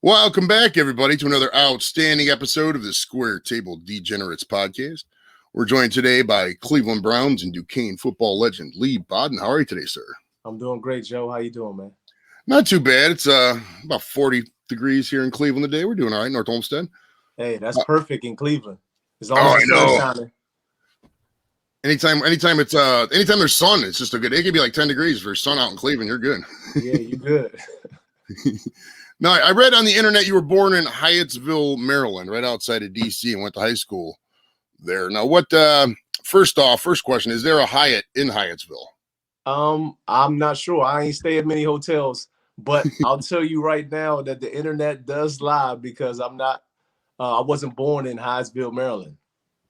Welcome back, everybody, to another outstanding episode of the Square Table Degenerates podcast. We're joined today by Cleveland Browns and Duquesne football legend Leigh Bodden. How are you today, sir? I'm doing great, Joe. How you doing, man? Not too bad. It's about 40 degrees here in Cleveland today. We're doing all right, North Olmsted. Hey, that's perfect in Cleveland. As long as the sun's shining. Anytime there's sun, it's just a good. It could be like 10 degrees for sun out in Cleveland. You're good. Yeah, you're good. Now, I read on the internet you were born in Hyattsville, Maryland, right outside of D.C. and went to high school there. Now, first question, is there a Hyatt in Hyattsville? I'm not sure. I ain't stay at many hotels, but I'll tell you right now that the internet does lie because I wasn't born in Hyattsville, Maryland.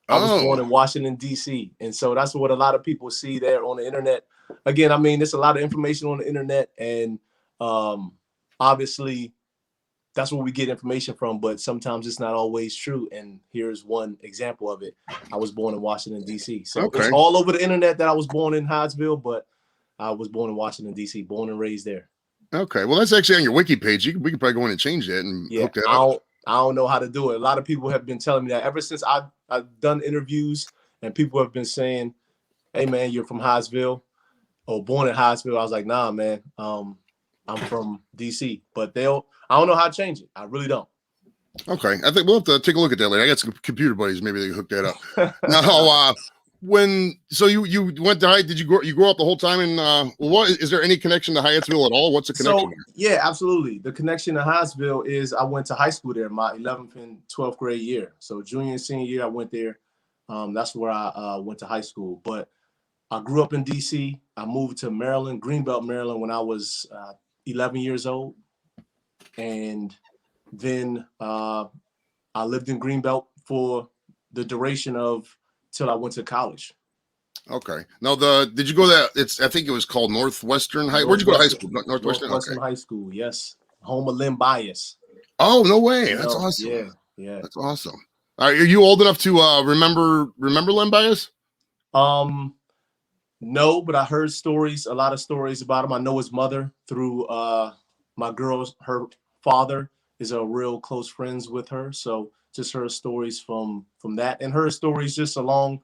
I was born in Washington, D.C. And so that's what a lot of people see there on the internet. Again, I mean, there's a lot of information on the internet, and obviously that's where we get information from, but sometimes it's not always true. And here's one example of it. I was born in Washington, D.C. So It's all over the internet that I was born in Hyattsville, but I was born in Washington, D.C., born and raised there. Okay. Well, that's actually on your wiki page. We could probably go in and change that and hook that up. I don't know how to do it. A lot of people have been telling me that ever since I've done interviews, and people have been saying, hey, man, you're from Hyattsville or born in Hyattsville. I was like, nah, man, I'm from D.C., but I don't know how to change it. I really don't. Okay. I think we'll have to take a look at that later. I got some computer buddies. Maybe they can hook that up. Now, you went to Hyatt, did you grow up the whole time in, is there any connection to Hyattsville at all? What's the connection here? Yeah, absolutely. The connection to Hyattsville is I went to high school there my 11th and 12th grade year. So junior and senior year, I went there. That's where I went to high school. But I grew up in D.C. I moved to Maryland, Greenbelt, Maryland, when I was 11 years old. And then I lived in Greenbelt for the duration of till I went to college. Okay. Now, did you go there? I think it was called Northwestern High. Where'd you go to high school? Northwestern High School. Yes, home of Len Bias. Oh, no way! That's awesome. Yeah, that's awesome. Are you old enough to remember Len Bias? No, but I heard a lot of stories about him. I know his mother through my girl's. Her father is a real close friends with her, so just heard stories from that, and heard stories just along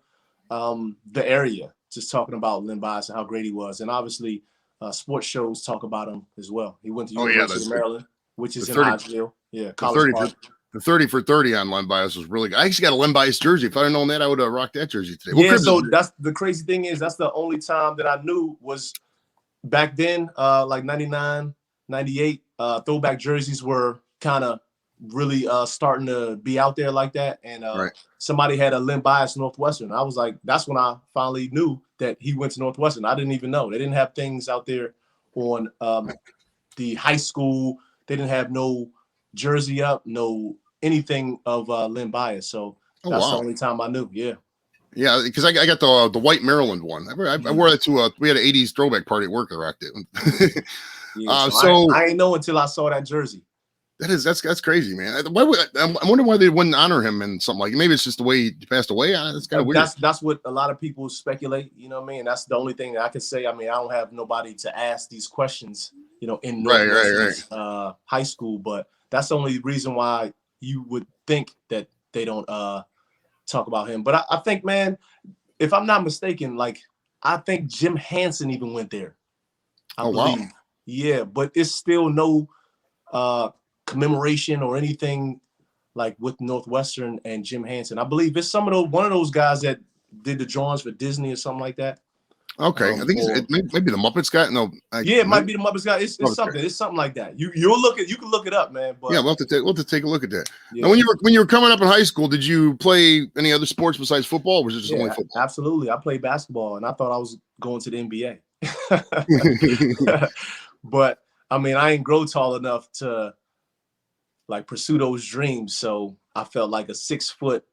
the area, just talking about Len Bias and how great he was, and obviously sports shows talk about him as well. He went to University of Maryland, which is in Hyattsville. Yeah, college park. The 30 for 30 on Len Bias was really good. I actually got a Len Bias jersey. If I'd have known that, I would have rocked that jersey today. Yeah, so that's the crazy thing is that's the only time that I knew was back then, like 99, 98, throwback jerseys were kind of really starting to be out there like that. And somebody had a Len Bias Northwestern. I was like, that's when I finally knew that he went to Northwestern. I didn't even know. They didn't have things out there on the high school. They didn't have no jersey up, no anything of Len Bias. So that's the only time I knew. Yeah. Yeah, because I got the white Maryland one. I wore that to we had an 80s throwback party at work. I rocked it. So I didn't know until I saw that jersey. That's crazy, man. I wonder why they wouldn't honor him and something like. Maybe it's just the way he passed away. That's kind of weird. That's what a lot of people speculate. You know what I mean? That's the only thing that I can say. I mean, I don't have nobody to ask these questions. You know, in high school, but that's the only reason why you would think that they don't talk about him. But I think, man, if I'm not mistaken, like I think Jim Hansen even went there. I believe. Wow. Yeah, but it's still no commemoration or anything like with Northwestern and Jim Hansen. I believe it's one of those guys that did the drawings for Disney or something like that. Okay, I think maybe the Muppets guy. No, it might be the Muppets guy. It's something. It's something like that. You can look it up, man. But yeah, we'll have to take a look at that. Yeah. Now, when you were coming up in high school, did you play any other sports besides football, or was it just only football? Absolutely, I played basketball, and I thought I was going to the NBA. But I mean, I ain't grow tall enough to like pursue those dreams. So I felt like a 6-foot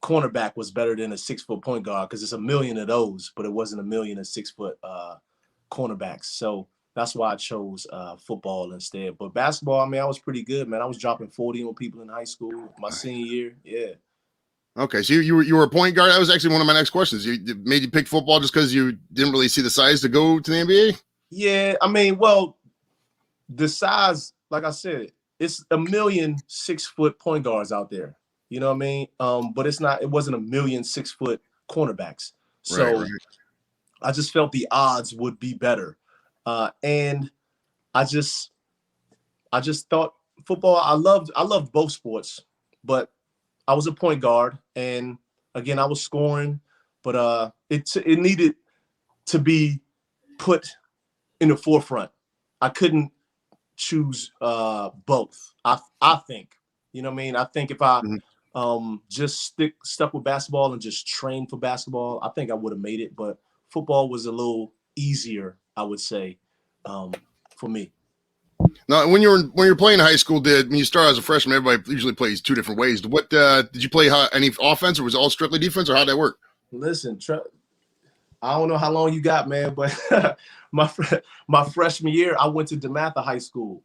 cornerback was better than a 6-foot point guard because it's a million of those, but it wasn't a million of 6-foot cornerbacks. So that's why I chose football instead. But basketball, I mean, I was pretty good, man. I was dropping 40 on people in high school my senior year. Yeah. Okay, so you were a point guard. That was actually one of my next questions. You made you pick football just because you didn't really see the size to go to the NBA? Yeah, I mean, well, the size, like I said, it's a million 6-foot point guards out there. You know what I mean? But it wasn't a million 6-foot cornerbacks. So Right. I just felt the odds would be better. And I just thought football, I loved both sports, but I was a point guard, and again, I was scoring, but it needed to be put in the forefront. I couldn't choose both. I think, you know what I mean? I think if I just stuck with basketball and just trained for basketball, I think I would have made it, but football was a little easier, I would say, for me. Now, when you're playing high school, when you start as a freshman, everybody usually plays two different ways. What did you play? Any offense, or was it all strictly defense, or how'd that work? Listen, I don't know how long you got, man, but my freshman year, I went to DeMatha High School.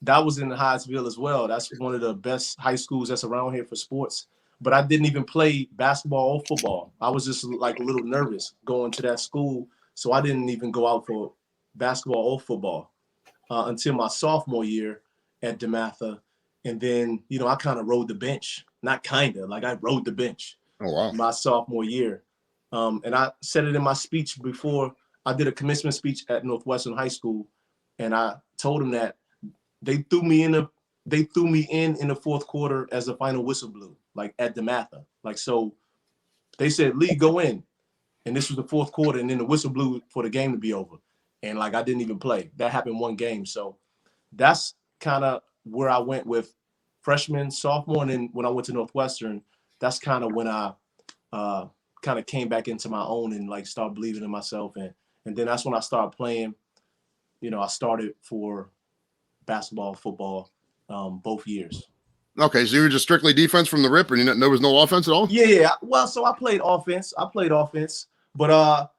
That was in Hyattsville as well. That's one of the best high schools that's around here for sports. But I didn't even play basketball or football. I was just like a little nervous going to that school, so I didn't even go out for basketball or football until my sophomore year at DeMatha. And then, I kind of rode the bench. Not kind of, like I rode the bench. Oh, wow. My sophomore year. And I said it in my speech before I did a commencement speech at Northwestern High School. And I told them that they threw me in the fourth quarter as the final whistle blew, like at DeMatha. Like, so they said, Leigh, go in. And this was the fourth quarter, and then the whistle blew for the game to be over. And like, I didn't even play. That happened one game. So that's kind of where I went with freshman, sophomore. And then when I went to Northwestern, that's kind of when I kind of came back into my own and like started believing in myself. And then that's when I started playing. I started for basketball, football, both years. Okay, so you were just strictly defense from the rip, and there was no offense at all? Yeah. Well, so I played offense. But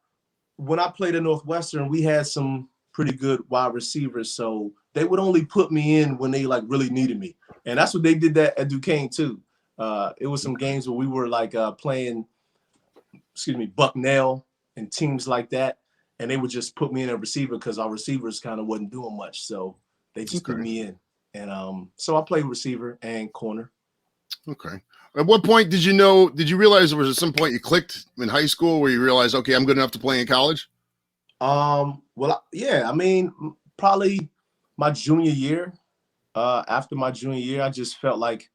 when I played at Northwestern, we had some pretty good wide receivers. So they would only put me in when they like really needed me. And that's what they did that at Duquesne too. It was some games where we were like playing, Bucknell and teams like that. And they would just put me in a receiver because our receivers kind of wasn't doing much. So they just put me in. And so I played receiver and corner. Okay. At what point did you realize there was at some point you clicked in high school where you realized, okay, I'm good enough to play in college? Well, yeah, I mean, probably my junior year. After my junior year, I just felt like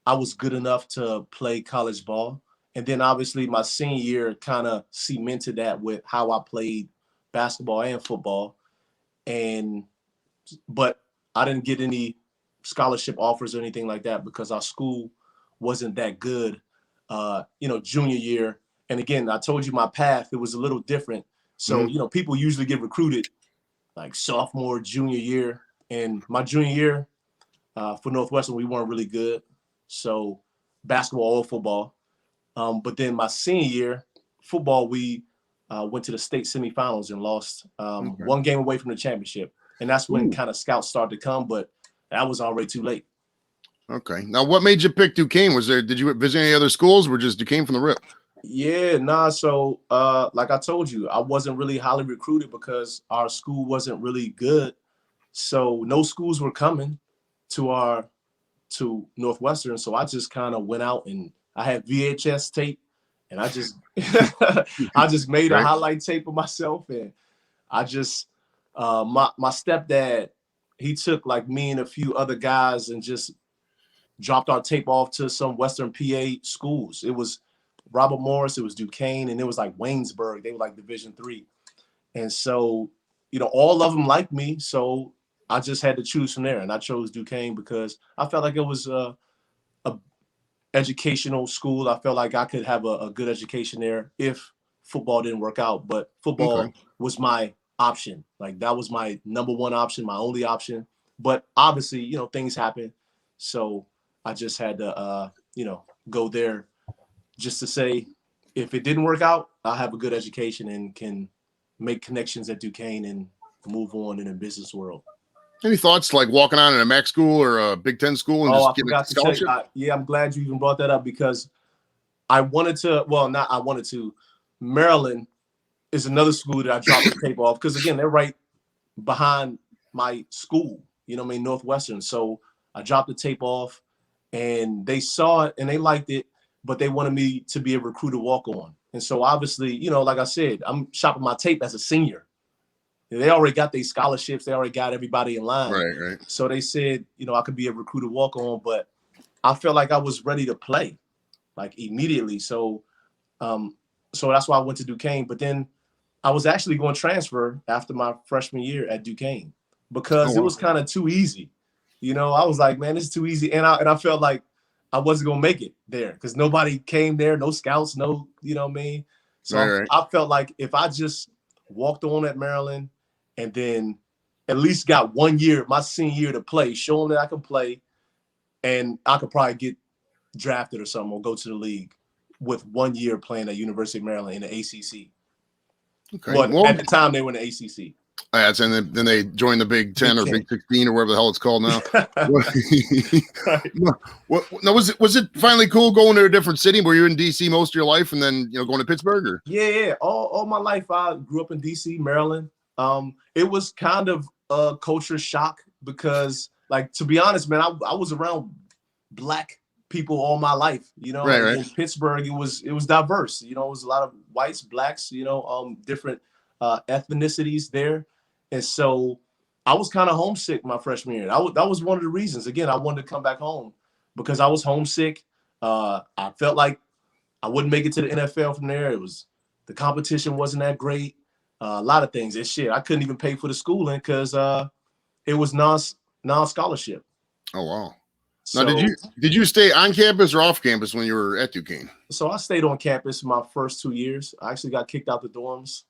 I was good enough to play college ball. And then obviously my senior year kind of cemented that with how I played basketball and football. But I didn't get any scholarship offers or anything like that because our school wasn't that good, junior year. And again, I told you my path, it was a little different. So, people usually get recruited like sophomore, junior year. And my junior year for Northwestern, we weren't really good. So basketball or football. But then my senior year, football, we went to the state semifinals and lost one game away from the championship. And that's when kind of scouts started to come, but that was already too late. Okay. Now, what made you pick Duquesne? Did you visit any other schools or just Duquesne from the rip? Yeah, so like I told you, I wasn't really highly recruited because our school wasn't really good. So no schools were coming to Northwestern. So I just kind of went out and I had VHS tape and I just I just made a highlight tape of myself. And I just my stepdad, he took like me and a few other guys and just dropped our tape off to some Western PA schools. It was Robert Morris, it was Duquesne, and it was like Waynesburg. They were like Division III. And so, all of them liked me. So I just had to choose from there. And I chose Duquesne because I felt like it was a educational school. I felt like I could have a good education there if football didn't work out. But football was my option. Like that was my number one option, my only option. But obviously, things happen. So I just had to, go there just to say, if it didn't work out, I'll have a good education and can make connections at Duquesne and move on in the business world. Any thoughts like walking on in a MAC school or a Big Ten school and just getting a scholarship? I'm glad you even brought that up because Maryland is another school that I dropped the tape off because, again, they're right behind my school, Northwestern. So I dropped the tape off, and they saw it and they liked it, but they wanted me to be a recruiter walk-on. And so obviously, you know, like I said, I'm shopping my tape as a senior. They already got their scholarships. They already got everybody in line. Right. So they said, you know, I could be a recruiter walk-on, but I felt like I was ready to play, like immediately. So that's why I went to Duquesne. But then I was actually going to transfer after my freshman year at Duquesne because it was kind of too easy. You know, I was like, man, this is too easy. And I felt like I wasn't going to make it there because nobody came there, no scouts, no, you know what I mean? So I felt like if I just walked on at Maryland and then at least got 1 year, my senior year, to play, show them that I can play, and I could probably get drafted or something or go to the league with 1 year playing at University of Maryland in the ACC. Okay. Well, at the time they were in the ACC. And then they joined the Big 10 or Big 16 or whatever the hell it's called now. Now, was it finally cool going to a different city? Were you in DC most of your life and then, you know, going to Pittsburgh? Or? Yeah. All my life I grew up in DC, Maryland. It was kind of a culture shock because, like, to be honest, man, I was around Black people all my life, you know. Right. In Pittsburgh, it was diverse. You know, it was a lot of whites, Blacks, you know, different ethnicities there. And so I was kind of homesick my freshman year. That was one of the reasons. Again, I wanted to come back home because I was homesick. I felt like I wouldn't make it to the NFL from there. The competition wasn't that great. A lot of things. And shit, I couldn't even pay for the schooling because it was non-scholarship. Oh, wow. Now, did you stay on campus or off campus when you were at Duquesne? So I stayed on campus my first 2 years. I actually got kicked out the dorms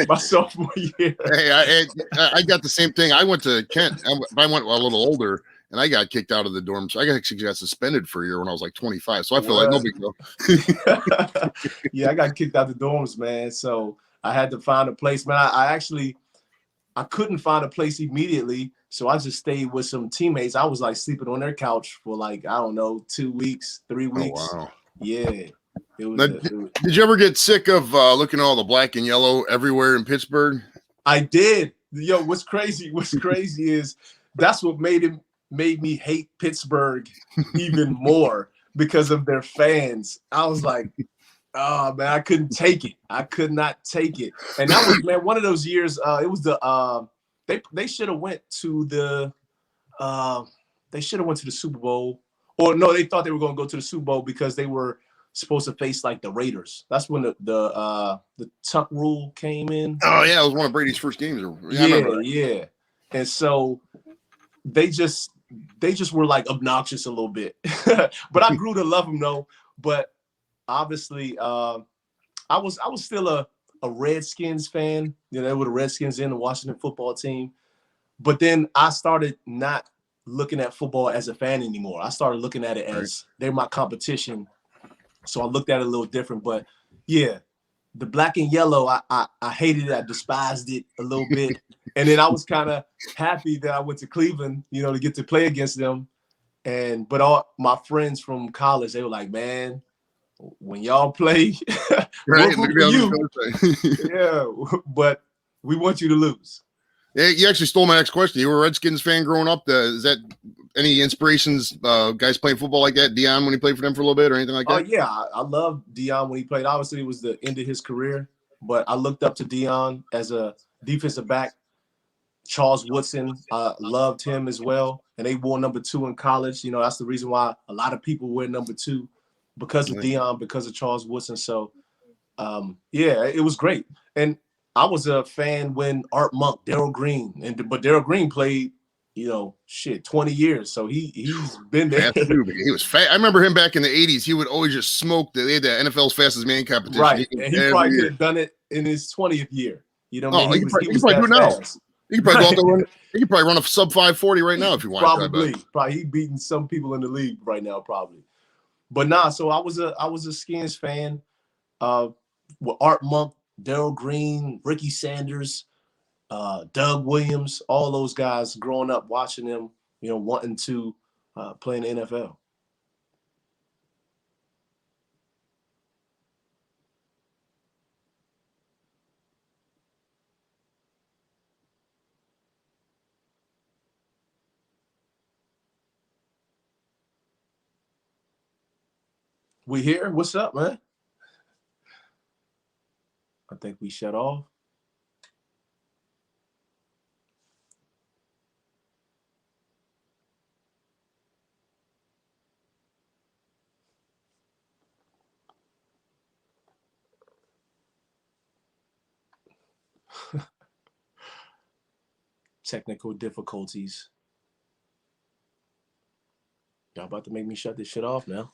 my sophomore year. Hey, I got the same thing. I went to Kent. I went a little older, and I got kicked out of the dorms. I actually got suspended for a year when I was like 25. So I feel like no big deal. Yeah, I got kicked out the dorms, man. So I had to find a place, man. I couldn't find a place immediately, so I just stayed with some teammates. I was like sleeping on their couch for like, I don't know, 2 weeks, 3 weeks. Oh, wow. Yeah. Did you ever get sick of looking at all the black and yellow everywhere in Pittsburgh? I did. Yo, what's crazy is that's what made me hate Pittsburgh even more because of their fans. I was like, oh man, I couldn't take it. I could not take it. And that was, man, one of those years. It was they should have went to the Super Bowl, or no, they thought they were going to go to the Super Bowl because they were supposed to face like the Raiders. That's when the tuck rule came in. Oh yeah, it was one of Brady's first games. Yeah. And so they just were like obnoxious a little bit, but I grew to love them though. But obviously, I was still a Redskins fan. You know, they were the Redskins in the Washington football team. But then I started not looking at football as a fan anymore. I started looking at it as they're my competition. So I looked at it a little different. But yeah, the black and yellow, I hated it. I despised it a little bit. And then I was kind of happy that I went to Cleveland, you know, to get to play against them. But all my friends from college, they were like, man, when y'all play, we'll root for you. Yeah, but we want you to lose. Yeah, you actually stole my next question. You were a Redskins fan growing up. Is that any inspirations, guys playing football like that? Deion, when he played for them for a little bit or anything like that? Oh, yeah. I loved Deion when he played. Obviously, it was the end of his career, but I looked up to Deion as a defensive back. Charles Woodson, loved him as well. And they wore number 2 in college. You know, that's the reason why a lot of people wear number 2 because of Deion, because of Charles Woodson. So, yeah, it was great. And I was a fan when Art Monk, Darryl Green, but Darryl Green played, 20 years. So he's been there. He was fat. I remember him back in the 80s. He would always just smoke. They had the NFL's fastest man competition. Right. And he probably could have done it in his 20th year. You know what I mean? He was probably do it now. He could probably go out there he could probably run a sub 540 right now if you want. Probably he beating some people in the league right now, probably. But nah, so I was a Skins fan with Art Monk, Darryl Green, Ricky Sanders, Doug Williams, all those guys growing up watching them, wanting to play in the NFL. We here? What's up, man? I think we shut off. Technical difficulties. Y'all about to make me shut this shit off now.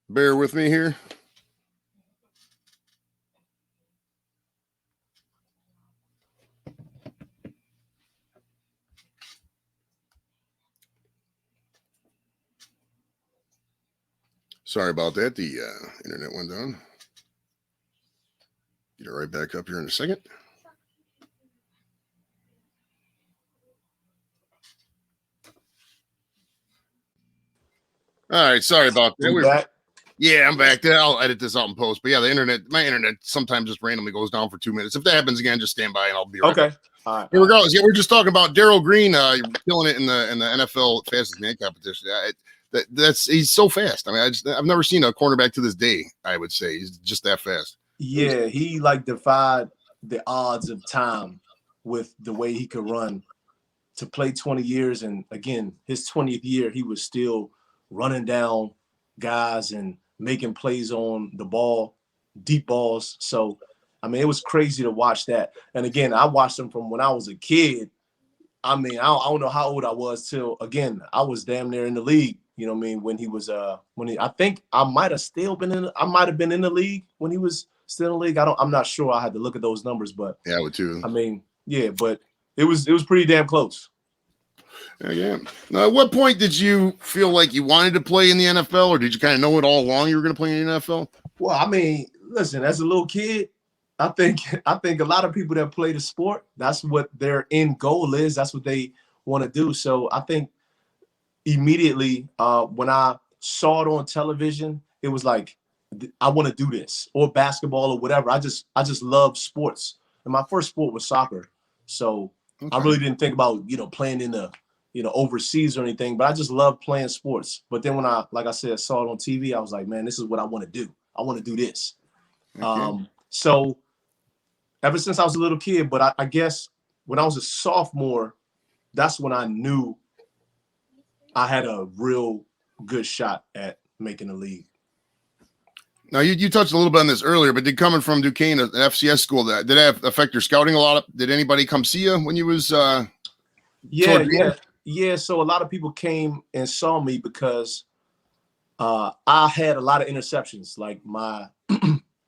Bear with me here. Sorry about that. The internet went down. Get it right back up here in a second. All right, sorry about that. We back? Yeah, I'm back there. I'll edit this out in post. But yeah, my internet sometimes just randomly goes down for 2 minutes. If that happens again, just stand by and I'll be right back. All right. Regardless, yeah, we're just talking about Darrell Green. You're killing it in the NFL fastest man competition. He's so fast. I mean, I've never seen a cornerback to this day. I would say he's just that fast. Yeah, he like defied the odds of time with the way he could run. To play 20 years, and again, his 20th year, he was still running down guys and making plays on the ball, deep balls. So, I mean, it was crazy to watch that. And again, I watched him from when I was a kid. I mean, I don't know how old I was till, again, I was damn near in the league. You know what I mean? When he was, I think I might have been in the league when he was still in the league. I'm not sure. I had to look at those numbers, but yeah, I would too. I mean, yeah, but it was pretty damn close. Yeah. Now, at what point did you feel like you wanted to play in the NFL, or did you kind of know it all along you were going to play in the NFL? Well, I mean, listen, as a little kid, I think a lot of people that play the sport, that's what their end goal is. That's what they want to do. So I think immediately when I saw it on television, it was like, I want to do this, or basketball or whatever. I just love sports. And my first sport was soccer. So I really didn't think about, playing in the, overseas or anything, but I just love playing sports. But then when like I said, saw it on TV, I was like, man, this is what I want to do. I want to do this. Okay. So ever since I was a little kid, but I guess when I was a sophomore, that's when I knew I had a real good shot at making the league. Now, you touched a little bit on this earlier, but coming from Duquesne, an FCS school, did that affect your scouting a lot? Did anybody come see you when you was Yeah. So a lot of people came and saw me because I had a lot of interceptions. Like my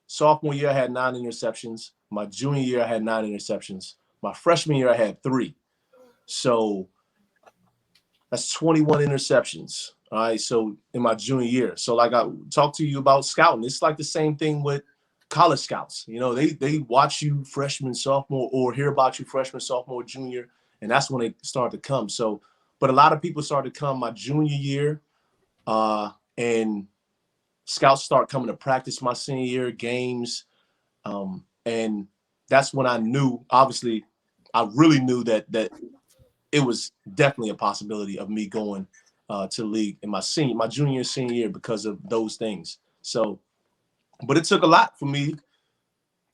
sophomore year, I had 9 interceptions. My junior year, I had 9 interceptions. My freshman year, I had 3. So that's 21 interceptions. All right. So in my junior year. So like I talked to you about scouting, it's like the same thing with college scouts. They watch you freshman, sophomore, or hear about you freshman, sophomore, junior. And that's when they start to come. So, but a lot of people started to come my junior year, and scouts start coming to practice my senior year, games. And that's when I knew, obviously, I really knew that it was definitely a possibility of me going to the league in my junior, senior year because of those things. So, but it took a lot for me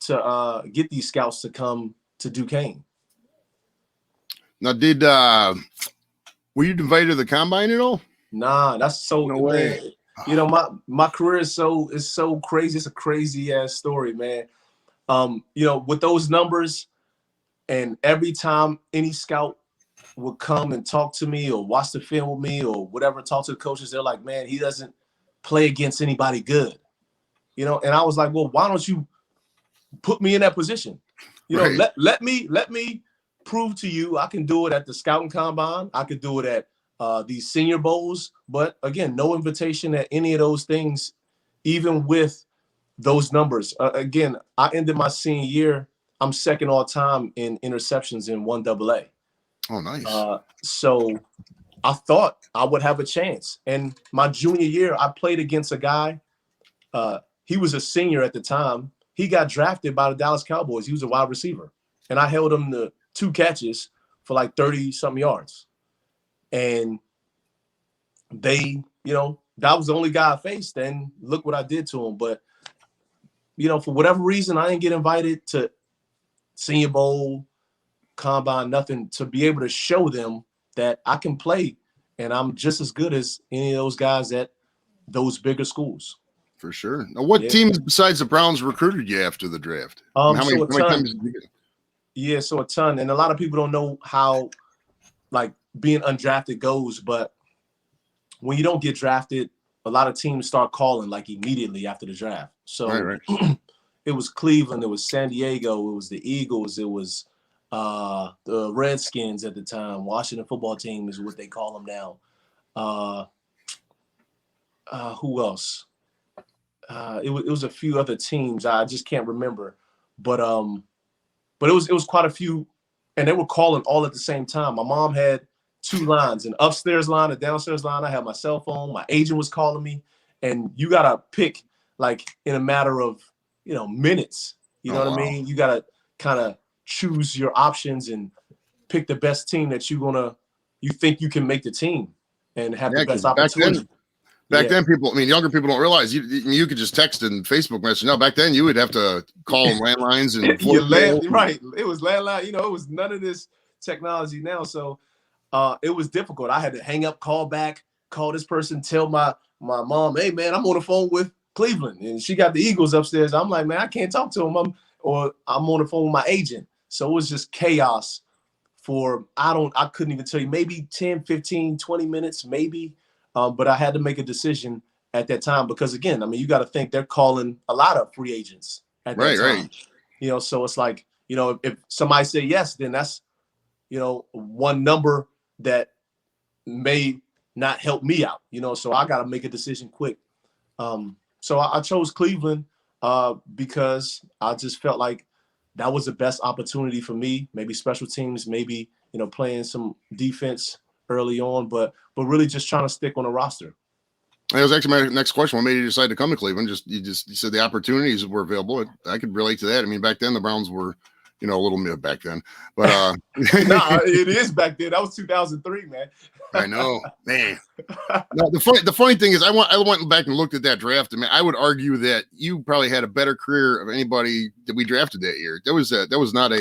to get these scouts to come to Duquesne. Now, were you invited to the combine at all? Nah, that's so. No way. Man, my career is so crazy. It's a crazy ass story, man. With those numbers, and every time any scout would come and talk to me or watch the film with me or whatever, talk to the coaches, they're like, man, he doesn't play against anybody good. You know, and I was like, well, why don't you put me in that position? You know, Right. let me prove to you I can do it at the scouting combine. I could do it at these senior bowls. But again, no invitation at any of those things, even with those numbers. Again, I ended my senior year. I'm second all time in interceptions in 1AA. Oh, nice. So I thought I would have a chance. And my junior year, I played against a guy. He was a senior at the time. He got drafted by the Dallas Cowboys. He was a wide receiver. And I held him to 2 catches for like 30-something yards. And they, you know, that was the only guy I faced. And look what I did to him. But, you know, for whatever reason, I didn't get invited to Senior Bowl, Combine, nothing, to be able to show them that I can play and I'm just as good as any of those guys at those bigger schools. For sure. Now, what teams besides the Browns recruited you after the draft? How many times did you get? Yeah, so a ton. And a lot of people don't know how, like, being undrafted goes. But when you don't get drafted, a lot of teams start calling, like, immediately after the draft. So right. It was Cleveland. It was San Diego. It was the Eagles. It was the Redskins at the time. Washington football team is what they call them now. Who else? It was a few other teams. I just can't remember. But it was quite a few, and they were calling all at the same time. My mom had 2 lines, an upstairs line, a downstairs line. I had my cell phone. My agent was calling me, and you gotta pick like in a matter of, you know, minutes. You know what I mean? You gotta kind of choose your options and pick the best team that you think you can make the team and have the best opportunity. Back then, people, I mean, younger people don't realize you could just text and Facebook message. No, back then you would have to call landlines and right. It was landline. You know, it was none of this technology now. So it was difficult. I had to hang up, call back, call this person, tell my mom, hey man, I'm on the phone with Cleveland, and she got the Eagles upstairs. I'm like, man, I can't talk to him. I'm on the phone with my agent. So it was just chaos for I couldn't even tell you, maybe 10, 15, 20 minutes, maybe. But I had to make a decision at that time because, again, I mean, you got to think they're calling a lot of free agents at that time. Right. You know, so it's like, you know, if somebody say yes, then that's, you know, one number that may not help me out, you know, so I got to make a decision quick. So I chose Cleveland because I just felt like that was the best opportunity for me, maybe special teams, maybe, you know, playing some defense early on, but really just trying to stick on a roster. That was actually my next question. What made you decide to come to Cleveland? You said the opportunities were available. I could relate to that. I mean, back then the Browns were, you know, a little bit back then, but nah, it is back then. That was 2003, man. I know, man. No, the funny thing is, I went back and looked at that draft. I mean, I would argue that you probably had a better career of anybody that we drafted that year. That was not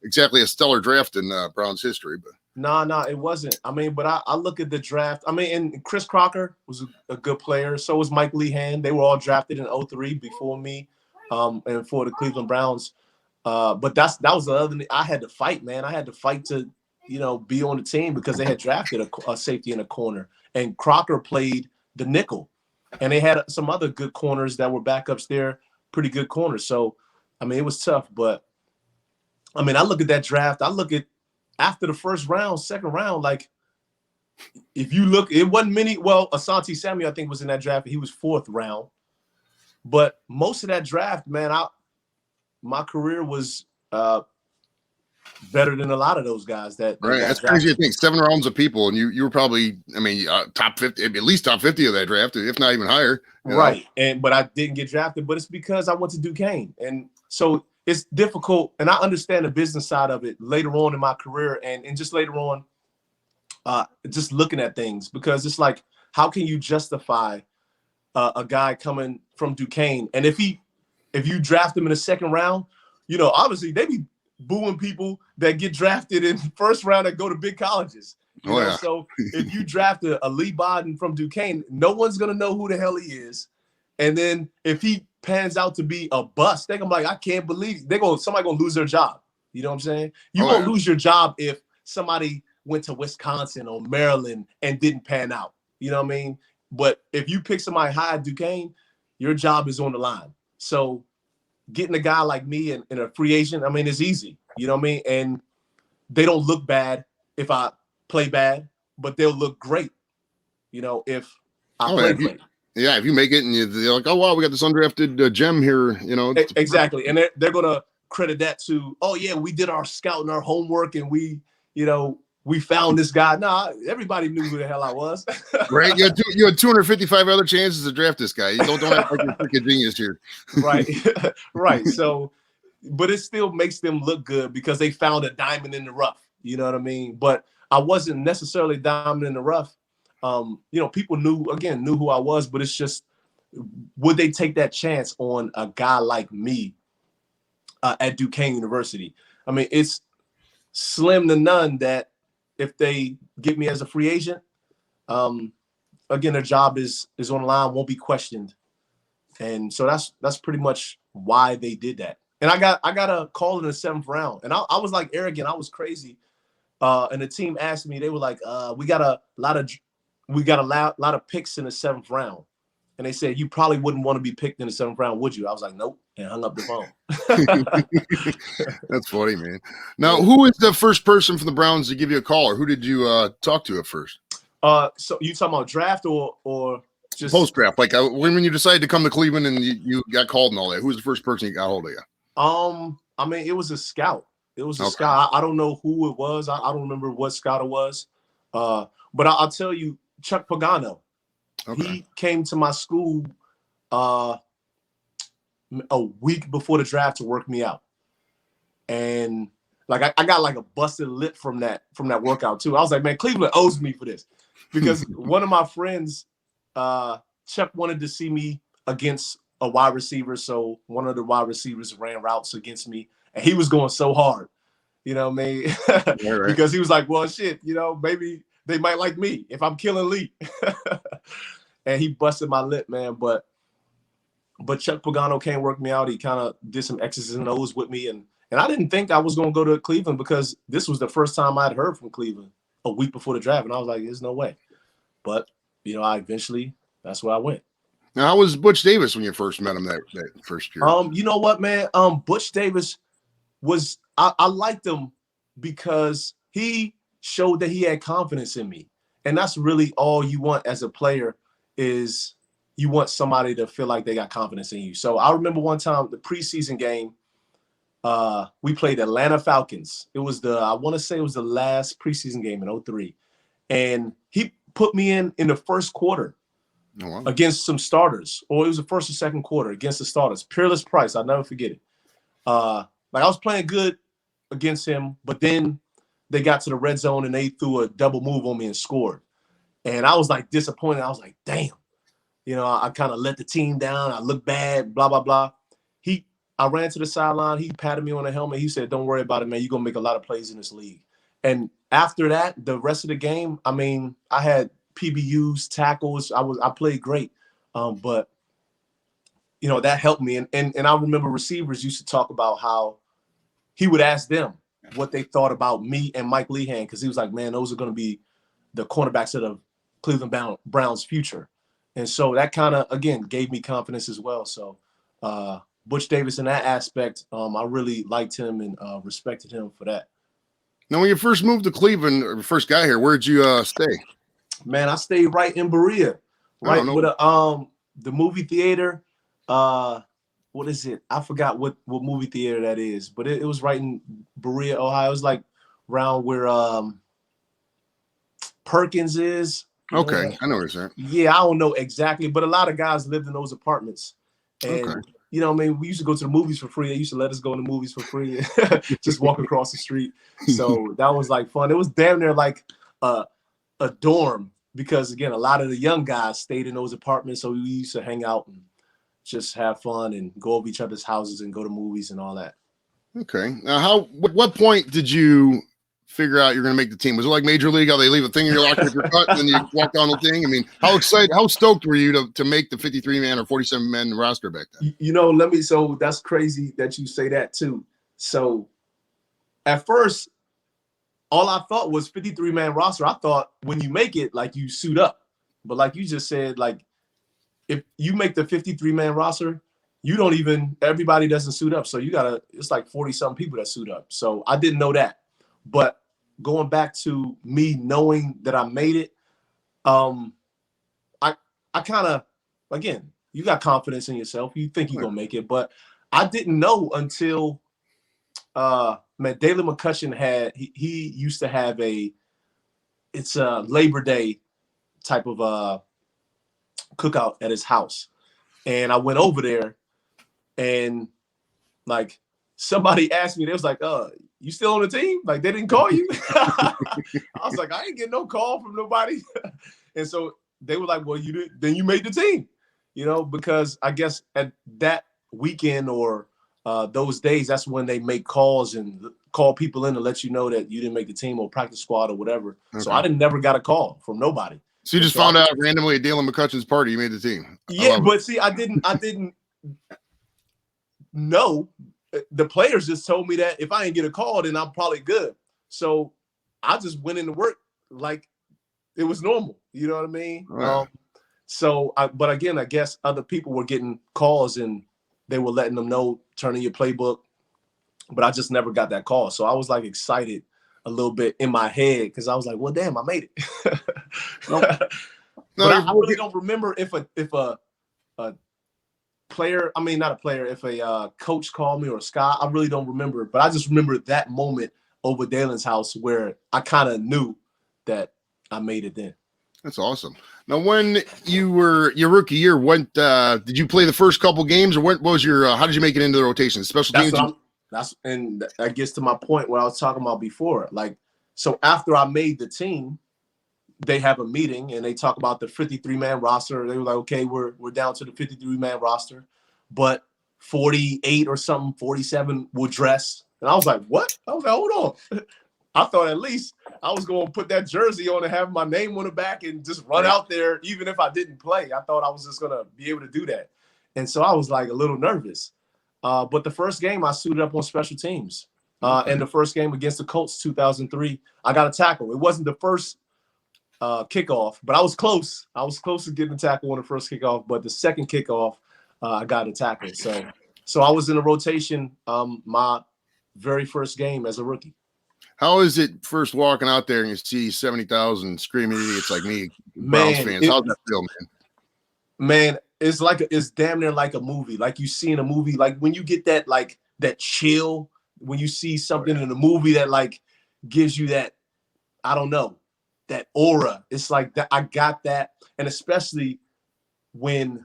exactly a stellar draft in Browns history, but. No, it wasn't. I mean, but I look at the draft. I mean, and Chris Crocker was a good player. So was Mike Lehan. They were all drafted in 2003 before me, and for the Cleveland Browns. But that was the other thing. I had to fight, man. I had to fight to, you know, be on the team because they had drafted a safety in a corner, and Crocker played the nickel, and they had some other good corners that were backups there, pretty good corners. So, I mean, it was tough. But I mean, I look at that draft. I look at after the first round, second round, like if you look, it wasn't many. Well, Asante Samuel, I think, was in that draft. He was 4th round. But most of that draft, man, my career was better than a lot of those guys. That right. That's crazy to think. 7 rounds of people, and you were probably, I mean, top 50, at least top 50 of that draft, if not even higher. Right. But I didn't get drafted. But it's because I went to Duquesne, and so it's difficult, and I understand the business side of it later on in my career, and just later on, just looking at things, because it's like, how can you justify a guy coming from Duquesne, and if you draft him in the 2nd round, you know, obviously they be booing people that get drafted in 1st round that go to big colleges. You know? So if you draft a Leigh Bodden from Duquesne, no one's gonna know who the hell he is, and then if he pans out to be a bust, they're gonna be like, I can't believe somebody gonna lose their job. You know what I'm saying? You won't lose your job if somebody went to Wisconsin or Maryland and didn't pan out. You know what I mean? But if you pick somebody high at Duquesne, your job is on the line. So getting a guy like me and a free agent, I mean, it's easy. You know what I mean? And they don't look bad if I play bad, but they'll look great, you know, if I play great. Yeah, if you make it and they're like, oh, wow, we got this undrafted gem here, you know. Exactly. And they're going to credit that to, oh, yeah, we did our scout and our homework and we, you know, we found this guy. Nah, everybody knew who the hell I was. Right. You had 255 other chances to draft this guy. You don't act like you're freaking genius here. Right. Right. So, but it still makes them look good because they found a diamond in the rough. You know what I mean? But I wasn't necessarily diamond in the rough. You know, people knew who I was, but it's just, would they take that chance on a guy like me at Duquesne University? I mean, it's slim to none that if they get me as a free agent, again, their job is on the line, won't be questioned. And so that's pretty much why they did that. And I got a call in the 7th round, and I was like arrogant, I was crazy. And the team asked me, they were like, we got a lot of picks in the 7th round. And they said, you probably wouldn't want to be picked in the 7th round, would you? I was like, nope, and hung up the phone. That's funny, man. Now, who is the first person from the Browns to give you a call, or who did you talk to at first? So you talking about draft or just post-draft? Like when you decided to come to Cleveland and you got called and all that, who was the first person you got hold of you? I mean, it was a scout. It was a scout. I don't know who it was. I don't remember what scout it was. But I'll tell you, Chuck Pagano. Okay. He came to my school a week before the draft to work me out. And like I got like a busted lip from that workout too. I was like, man, Cleveland owes me for this. Because one of my friends, Chuck wanted to see me against a wide receiver. So one of the wide receivers ran routes against me. And he was going so hard. You know what I mean? Yeah, right. Because he was like, well, shit, you know, maybe they might like me if I'm killing Leigh. And he busted my lip, man. But Chuck Pagano came work me out. He kind of did some X's and O's with me. And I didn't think I was going to go to Cleveland because this was the first time I'd heard from Cleveland a week before the draft. And I was like, there's no way. But, you know, that's where I went. Now, how was Butch Davis when you first met him that first year? You know what, man? Butch Davis was I liked him because he showed that he had confidence in me. And that's really all you want as a player is you want somebody to feel like they got confidence in you. So I remember one time the preseason game, we played Atlanta Falcons. It was I want to say it was the last preseason game in 2003. And he put me in the first quarter against some starters, or it was the first or second quarter against the starters. Peerless Price, I'll never forget it. Like I was playing good against him, but then they got to the red zone and they threw a double move on me and scored. And I was like disappointed. I was like, damn, you know, I kind of let the team down. I looked bad, blah, blah, blah. I ran to the sideline. He patted me on the helmet. He said, don't worry about it, man. You're going to make a lot of plays in this league. And after that, the rest of the game, I mean, I had PBUs, tackles. I played great. But, you know, that helped me. And I remember receivers used to talk about how he would ask them what they thought about me and Mike Lehan, because he was like, man, those are going to be the cornerbacks of the Cleveland Browns' future. And so that kind of, again, gave me confidence as well. So Butch Davis in that aspect, I really liked him and respected him for that. Now, when you first moved to Cleveland, or first got here, where'd you stay? Man, I stayed right in Berea, right with the movie theater. What is it? I forgot what movie theater that is, but it was right in Berea, Ohio. It was like around where Perkins is. Okay, I know where it's at. Yeah, I don't know exactly, but a lot of guys lived in those apartments. And, you know what I mean? We used to go to the movies for free. They used to let us go to the movies for free, just walk across the street. So that was like fun. It was damn near like a dorm because, again, a lot of the young guys stayed in those apartments. So we used to hang out and just have fun and go over each other's houses and go to movies and all that. Okay. Now, what point did you figure out you're going to make the team? Was it like Major League, how they leave a thing in your locker with your cut and then you walk down the thing? I mean, how stoked were you to make the 53-man or 47-man roster back then? You know, so that's crazy that you say that too. So at first, all I thought was 53-man roster. I thought when you make it, like you suit up. But like you just said, like if you make the 53-man roster, you don't even, everybody doesn't suit up. So you gotta, it's like 40-something people that suit up. So I didn't know that. But going back to me knowing that I made it, I kind of, again, you got confidence in yourself. You think you're gonna make it, but I didn't know until man, Dalen McCutcheon had he used to have it's a Labor Day type of cookout at his house. And I went over there and like somebody asked me, they was like, you still on the team? Like they didn't call you? I was like, I ain't getting no call from nobody. And so they were like, well, then you made the team, because I guess at that weekend or those days, that's when they make calls and call people in to let you know that you didn't make the team or practice squad or whatever. Okay. So I never got a call from nobody. So you just found out randomly at Dalen McCutcheon's party you made the team. Yeah, but see, I didn't know. The players just told me that if I didn't get a call, then I'm probably good. So I just went into work like it was normal. You know what I mean? Right. But again, I guess other people were getting calls and they were letting them know, turn in your playbook. But I just never got that call. So I was like excited a little bit in my head because I was like, well, damn, I made it. But I really don't remember if a player, I mean, not a player, if a coach called me or Scott, I really don't remember. But I just remember that moment over Dalen's house where I kind of knew that I made it then. That's awesome. Now, when you were your rookie year, did you play the first couple games, or what was your? How did you make it into the rotation? Special teams. And that gets to my point what I was talking about before. Like, so after I made the team, they have a meeting and they talk about the 53-man roster. They were like, okay, we're down to the 53-man roster, but 48 or something, 47 will dress. And I was like, what? I was like, hold on. I thought at least I was going to put that jersey on and have my name on the back and just run out there, even if I didn't play. I thought I was just going to be able to do that. And so I was like a little nervous. But the first game I suited up on special teams. And the first game against the Colts, 2003, I got a tackle. It wasn't the first kickoff, but I was close. I was close to getting a tackle on the first kickoff, but the second kickoff, I got a tackle. So I was in a rotation my very first game as a rookie. How is it first walking out there and you see 70,000 screaming idiots like me, Browns fans? How's that feel, man? Man, it's damn near like a movie. Like you see in a movie, like when you get that chill, when you see something in a movie that like gives you that, I don't know, that aura. It's like that. I got that. And especially when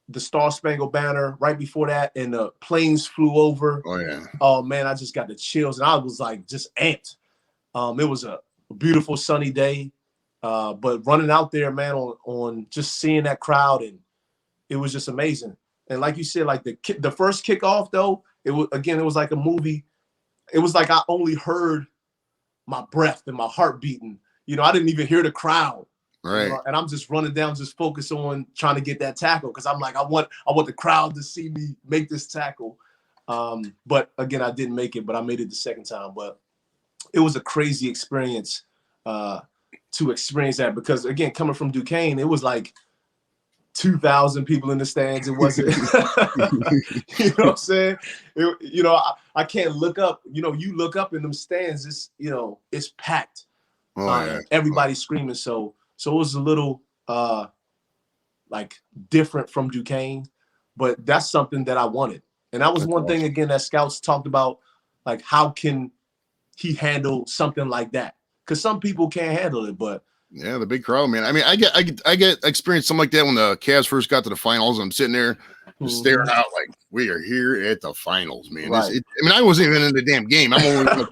the Star Spangled Banner right before that and the planes flew over. Oh yeah. Oh man, I just got the chills and I was like just amped. It was a beautiful sunny day. But running out there, man, on just seeing that crowd, and it was just amazing. And like you said, like the first kickoff though, it was like a movie. It was like I only heard my breath and my heart beating. I didn't even hear the crowd. Right. And I'm just running down, just focused on trying to get that tackle because I'm like, I want the crowd to see me make this tackle. But again, I didn't make it, but I made it the second time. But it was a crazy experience to experience that because again, coming from Duquesne, it was like 2,000 people in the stands. It wasn't, you know what I'm saying? I can't look up. You look up in them stands, it's packed. Everybody's screaming. So it was a little like different from Duquesne, but that's something that I wanted. And that was one thing again that scouts talked about, like how can he handle something like that? Because some people can't handle it, but yeah, the big crowd, man. I mean, I get experience something like that when the Cavs first got to the finals. I'm sitting there just staring out like we are here at the finals, man. Right. I wasn't even in the damn game. I'm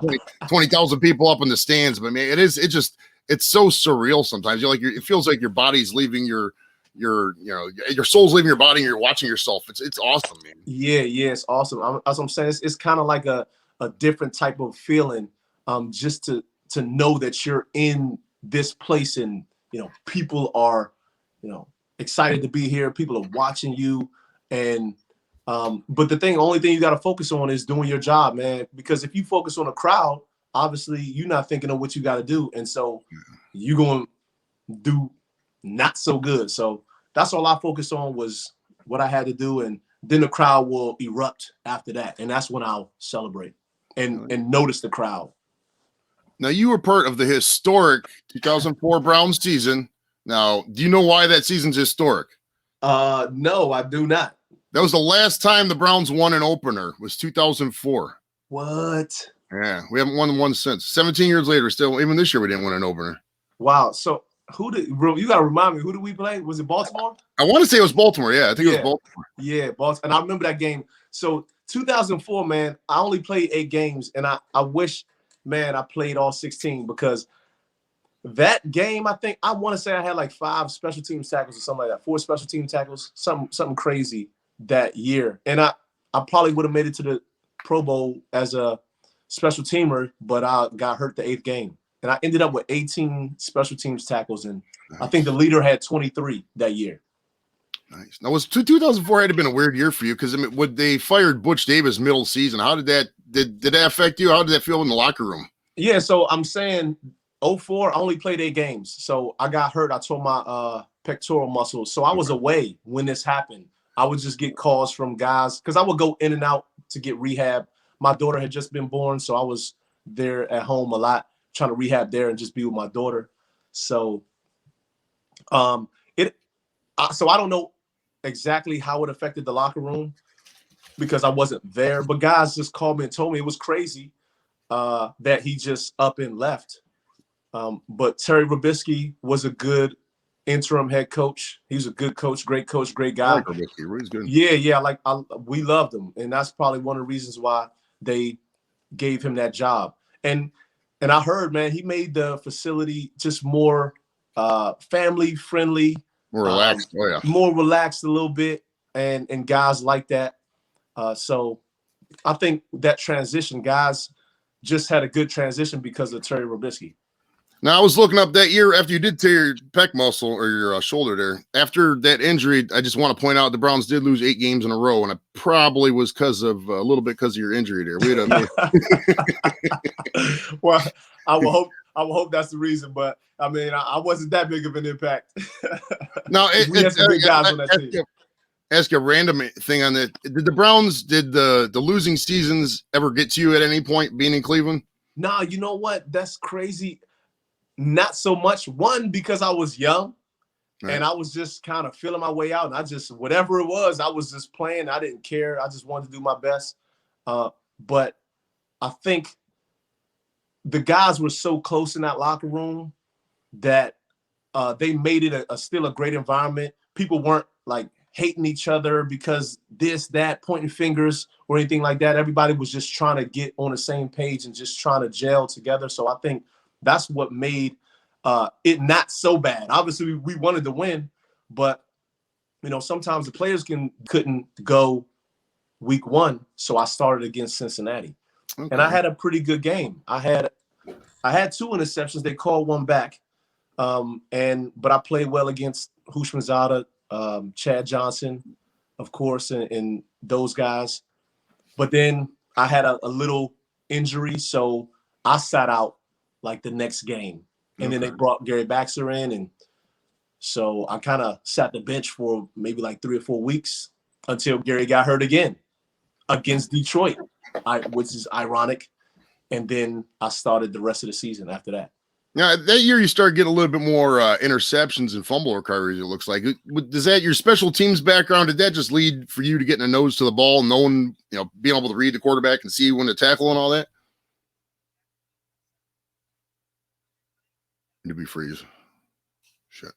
only 20,000 people up in the stands, but man, it's so surreal sometimes. It feels like your body's leaving your soul's leaving your body and you're watching yourself. It's awesome, man. Yeah, it's awesome. As I'm saying, it's kind of like a different type of feeling, just to know that you're in this place and people are excited to be here. People are watching you, and but the only thing you got to focus on is doing your job, man. Because if you focus on a crowd, obviously you're not thinking of what you got to do. And so you're going to do not so good. So that's all I focused on was what I had to do. And then the crowd will erupt after that. And that's when I'll celebrate and notice the crowd. Now, you were part of the historic 2004 Browns season. Now, do you know why that season's historic? No, I do not. That was the last time the Browns won an opener, was 2004. What? Yeah, we haven't won one since. 17 years later, still, even this year, we didn't win an opener. Wow. So bro, you got to remind me, who did we play? Was it Baltimore? I want to say it was Baltimore. Yeah, I think it was Baltimore. Yeah, Baltimore. And I remember that game. So 2004, man, I only played 8 games, and I wish, man, I played all 16 because that game, I want to say I had like 5 special team tackles or something like that, 4 special team tackles, something crazy that year. And I probably would have made it to the Pro Bowl as a special teamer, but I got hurt the 8th game. And I ended up with 18 special teams tackles, and nice. I think the leader had 23 that year. Nice. Now, 2004 had been a weird year for you because when they fired Butch Davis middle season, how did that did that affect you? How did that feel in the locker room? Yeah, so I'm saying 04, I only played 8 games. So I got hurt. I tore my pectoral muscle. So I was away when this happened. I would just get calls from guys because I would go in and out to get rehab. My daughter had just been born, so I was there at home a lot, trying to rehab there and just be with my daughter. So so I don't know exactly how it affected the locker room because I wasn't there, but guys just called me and told me it was crazy that he just up and left. But Terry Robisky was a good interim head coach. He was a good coach, great guy. I like Robisky. He's good. Yeah, we loved him, and that's probably one of the reasons why they gave him that job. And I heard, man, he made the facility just more family friendly, more relaxed. More relaxed a little bit, and guys like that. So I think that transition, guys just had a good transition because of Terry Robisky. Now, I was looking up that year after you did tear your pec muscle or your shoulder there. After that injury, I just want to point out the Browns did lose 8 games in a row, and it probably was because of a little bit because of your injury there. Well, I will hope that's the reason, but I mean, I wasn't that big of an impact. No, we had some big guys on that team. Ask you a random thing on that. Did the Browns, did the losing seasons ever get to you at any point being in Cleveland? Nah, you know what? That's crazy. Not so much. One, because I was young, right, and I was just kind of feeling my way out. And I just, whatever it was, I was just playing. I didn't care. I just wanted to do my best. But I think the guys were so close in that locker room that they made it still a great environment. People weren't like hating each other because this, that, pointing fingers or anything like that. Everybody was just trying to get on the same page and just trying to gel together. So I think that's what made it not so bad. Obviously, we wanted to win, but sometimes the players couldn't go week 1, so I started against Cincinnati, and I had a pretty good game. I had 2 interceptions. They called one back, but I played well against Hushmanzada, Chad Johnson, of course, and those guys. But then I had a little injury, so I sat out like the next game. And then they brought Gary Baxter in. And so I kind of sat the bench for maybe like 3 or 4 weeks until Gary got hurt again against Detroit, which is ironic. And then I started the rest of the season after that. Now, that year you started getting a little bit more interceptions and fumble recoveries, it looks like. Does that, your special teams background, did that just lead for you to getting a nose to the ball, knowing, being able to read the quarterback and see when to tackle and all that? Did we freeze? Shit.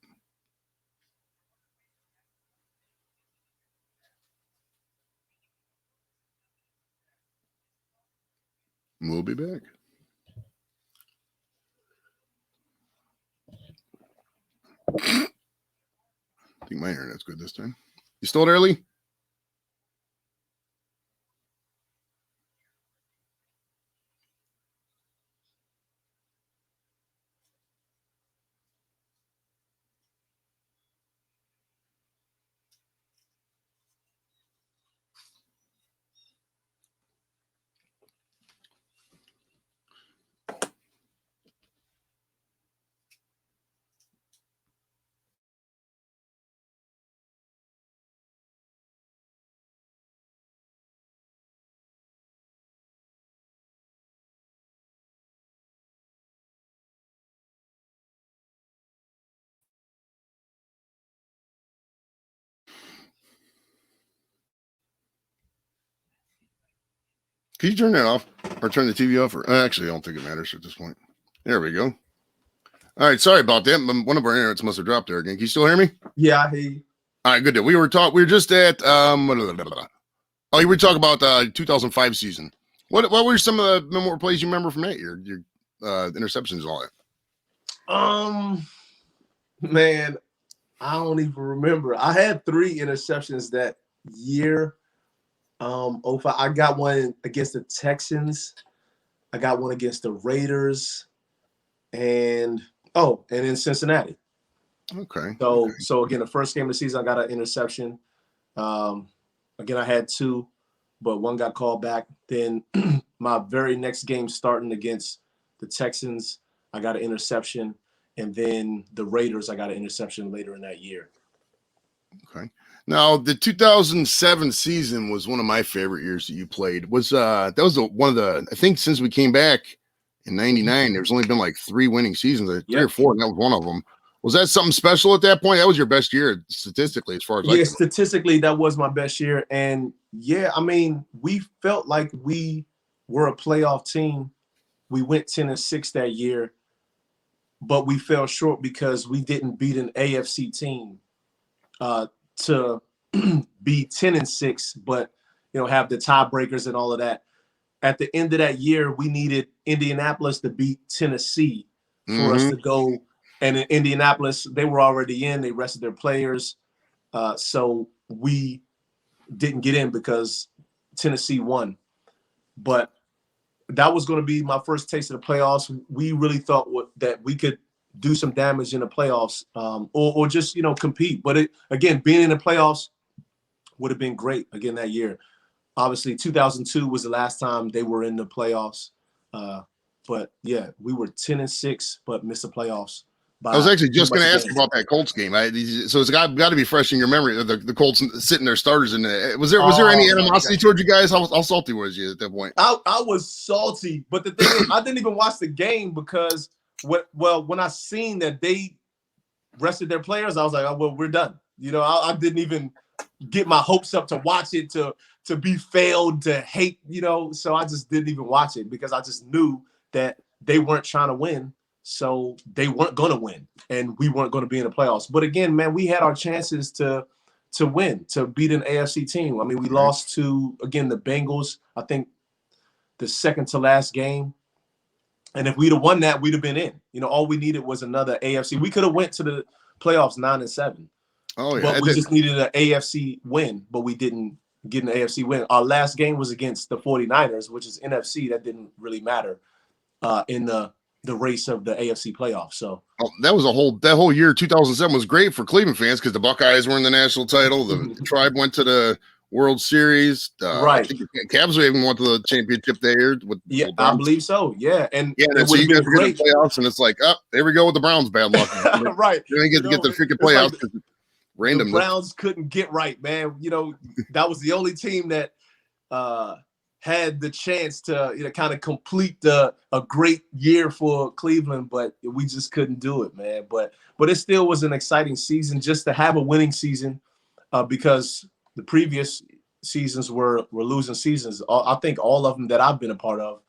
We'll be back. I think my internet's good this time. You still there, Leigh? Can you turn that off or turn the TV off? Or actually, I don't think it matters at this point. There we go. All right, sorry about that. One of our internets must have dropped there again. Can you still hear me? Yeah, I hear you. All right, good. We were just at oh, you were talking about 2005 season. What were some of the memorable plays you remember from that year? Your interceptions and all that. Man, I don't even remember. I had 3 interceptions that year. 05. I got one against the Texans. I got one against the Raiders, and in Cincinnati. Okay. So again, the first game of the season, I got an interception. Again, I had 2, but one got called back. Then my very next game starting against the Texans, I got an interception. And then the Raiders, I got an interception later in that year. Okay. Now, the 2007 season was one of my favorite years that you played. That was one of the, I think since we came back in 99, there's only been like 3 winning seasons, 3 or 4, and that was one of them. Was that something special at that point? That was your best year statistically, as far as yeah, statistically, that was my best year. And yeah, I mean, we felt like we were a playoff team. We went 10-6 that year, but we fell short because we didn't beat an AFC team to be 10-6, but have the tiebreakers and all of that. At the end of that year, we needed Indianapolis to beat Tennessee for us to go. And in Indianapolis, they were already in. They rested their players. So we didn't get in because Tennessee won. But that was going to be my first taste of the playoffs. We really thought that we could do some damage in the playoffs or just, compete. But again, being in the playoffs would have been great again that year. Obviously, 2002 was the last time they were in the playoffs. But, yeah, we were 10-6 but missed the playoffs. I was actually just going to ask about that Colts game. So it's got to be fresh in your memory. The Colts sitting there starters in there. Was there any animosity towards you guys? How salty was you at that point? I was salty, but the thing is, I didn't even watch the game because when I seen that they rested their players, I was like, oh, well, we're done. I didn't even get my hopes up to watch it, to be failed, to hate. So I just didn't even watch it because I just knew that they weren't trying to win. So they weren't going to win, and we weren't going to be in the playoffs. But again, man, we had our chances to win, to beat an AFC team. I mean, we lost to, again, the Bengals, I think the second to last game. And if we'd have won that, we'd have been in. All we needed was another AFC. We could have went to the playoffs 9-7. Oh, yeah. But we just needed an AFC win, but we didn't get an AFC win. Our last game was against the 49ers, which is NFC. That didn't really matter in the race of the AFC playoffs. So that whole year, 2007 was great for Cleveland fans because the Buckeyes were in the national title. The Tribe went to the World Series. Right. I think the Cavs even went to the championship there. Yeah, I believe so. Yeah. And it so you guys get the playoffs, and it's like, there we go with the Browns bad luck. Right. You didn't get the freaking playoffs. Like the Browns couldn't get right, man. That was the only team that had the chance to kind of complete a great year for Cleveland, but we just couldn't do it, man. But it still was an exciting season just to have a winning season because the previous seasons were losing seasons. I think all of them that I've been a part of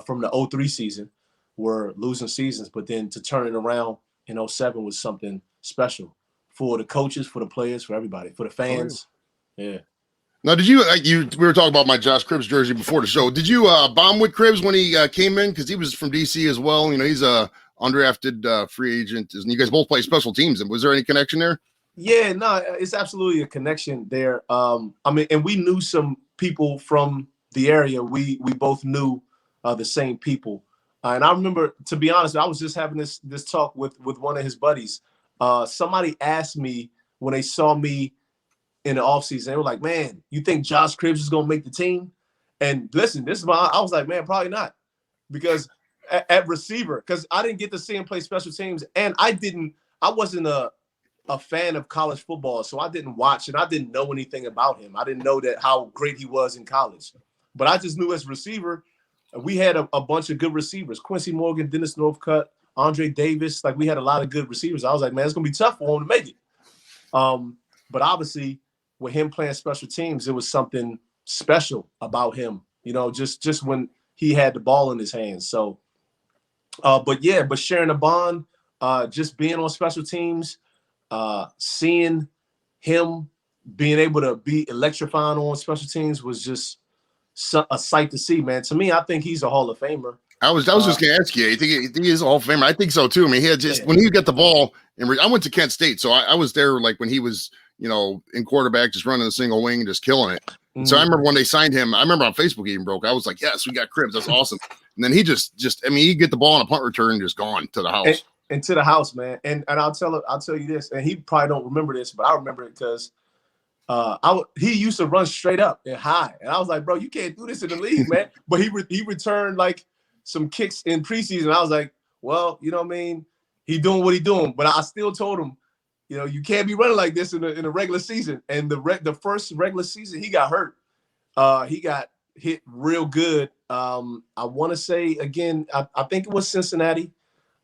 from the 2003 season were losing seasons, but then to turn it around in 2007 was something special for the coaches, for the players, for everybody, for the fans. Yeah. Now, did you we were talking about my Josh Cribbs jersey before the show. Did you bomb with Cribbs when he came in? Because he was from DC as well. He's a undrafted free agent. And you guys both play special teams. And was there any connection there? Yeah, no, it's absolutely a connection there. I mean, and we knew some people from the area. We both knew the same people. And I remember, to be honest, I was just having this talk with one of his buddies. Somebody asked me when they saw me in the offseason, they were like, man, you think Josh Cribbs is going to make the team? And listen, I was like, man, probably not. Because at receiver, because I didn't get to see him play special teams. And I wasn't a fan of college football, so I didn't watch and I didn't know anything about him. I didn't know how great he was in college. But I just knew as receiver, we had a bunch of good receivers. Quincy Morgan, Dennis Northcutt, Andre Davis. Like, we had a lot of good receivers. I was like, man, it's going to be tough for him to make it. But obviously, with him playing special teams, it was something special about him. just when he had the ball in his hands. So, but sharing a bond, just being on special teams, seeing him being able to be electrifying on special teams was just a sight to see, man. To me, I think he's a Hall of Famer. I was just going to ask you. You think he is a Hall of Famer? I think so too. I mean, he had when he got the ball, and I went to Kent State, so I was there like when he was, in quarterback, just running a single wing and just killing it. And so I remember when they signed him. I remember on Facebook he even broke. I was like, yes, we got Cribs. That's awesome. And then he just he'd get the ball on a punt return and just gone to the house. And to the house, man. And I'll tell you this, and he probably don't remember this, but I remember it because he used to run straight up and high, and I was like, bro, you can't do this in the league, man. But he returned like some kicks in preseason. I was like, well, you know what I mean? He doing what he doing, but I still told him, you can't be running like this in the regular season. And the first regular season, he got hurt. He got hit real good. I want to say again, I think it was Cincinnati,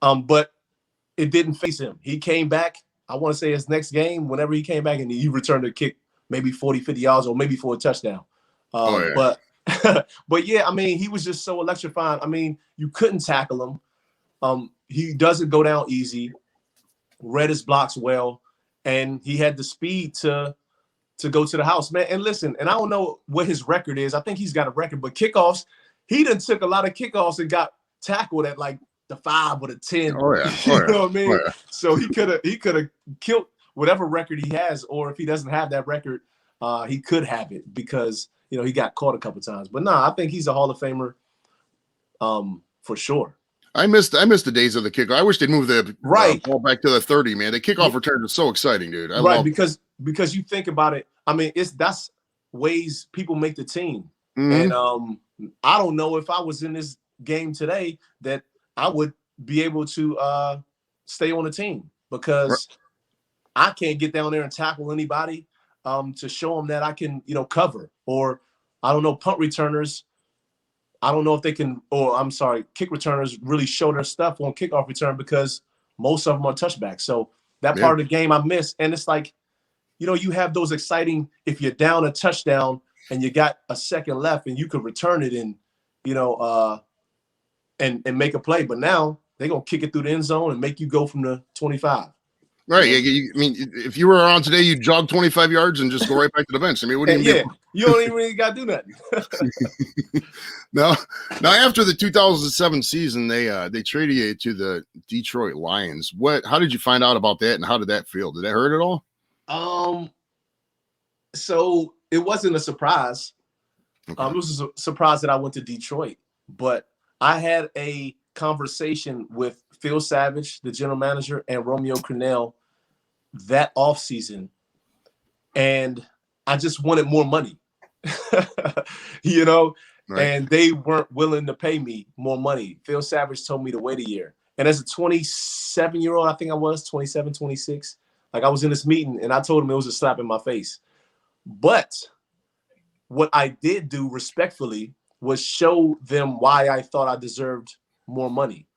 but it didn't face him. He came back. I want to say his next game, whenever he came back, and he returned a kick, maybe 40, 50 yards, or maybe for a touchdown. But yeah, I mean, he was just so electrifying. I mean, you couldn't tackle him. He doesn't go down easy. Read his blocks well, and he had the speed to go to the house, man. And listen, and I don't know what his record is. I think he's got a record, but kickoffs, he done took a lot of kickoffs and got tackled at like the 5 or the 10. Oh yeah. You know what I mean? So he could have killed whatever record he has, or if he doesn't have that record, he could have it because he got caught a couple times. But I think he's a Hall of Famer, for sure. I missed the days of the kickoff. I wish they'd move the ball back to the 30, man. The kickoff return is so exciting, dude. Because you think about it. I mean, that's ways people make the team. Mm-hmm. And I don't know if I was in this game today that I would be able to stay on the team because I can't get down there and tackle anybody to show them that I can, cover. Or I don't know, punt returners. I don't know if they can, or I'm sorry, kick returners really show their stuff on kickoff return because most of them are touchbacks. So that part of the game I miss. And it's like, you have those exciting, if you're down a touchdown and you got a second left and you could return it and, and make a play. But now they're going to kick it through the end zone and make you go from the 25. Right. Yeah. I mean, if you were around today, you'd jog 25 yards and just go right back to the bench. I mean, what do you you don't even really got to do nothing. Now after the 2007 season, they traded you to the Detroit Lions. How did you find out about that, and how did that feel? Did that hurt at all? So it wasn't a surprise. Okay. It was a surprise that I went to Detroit, but I had a conversation with Phil Savage, the general manager, and Romeo Crennel that offseason, and I just wanted more money, and they weren't willing to pay me more money. Phil Savage told me to wait a year. And as a 27-year-old, I think I was 27, 26, like I was in this meeting and I told him it was a slap in my face. But what I did do respectfully was show them why I thought I deserved more money.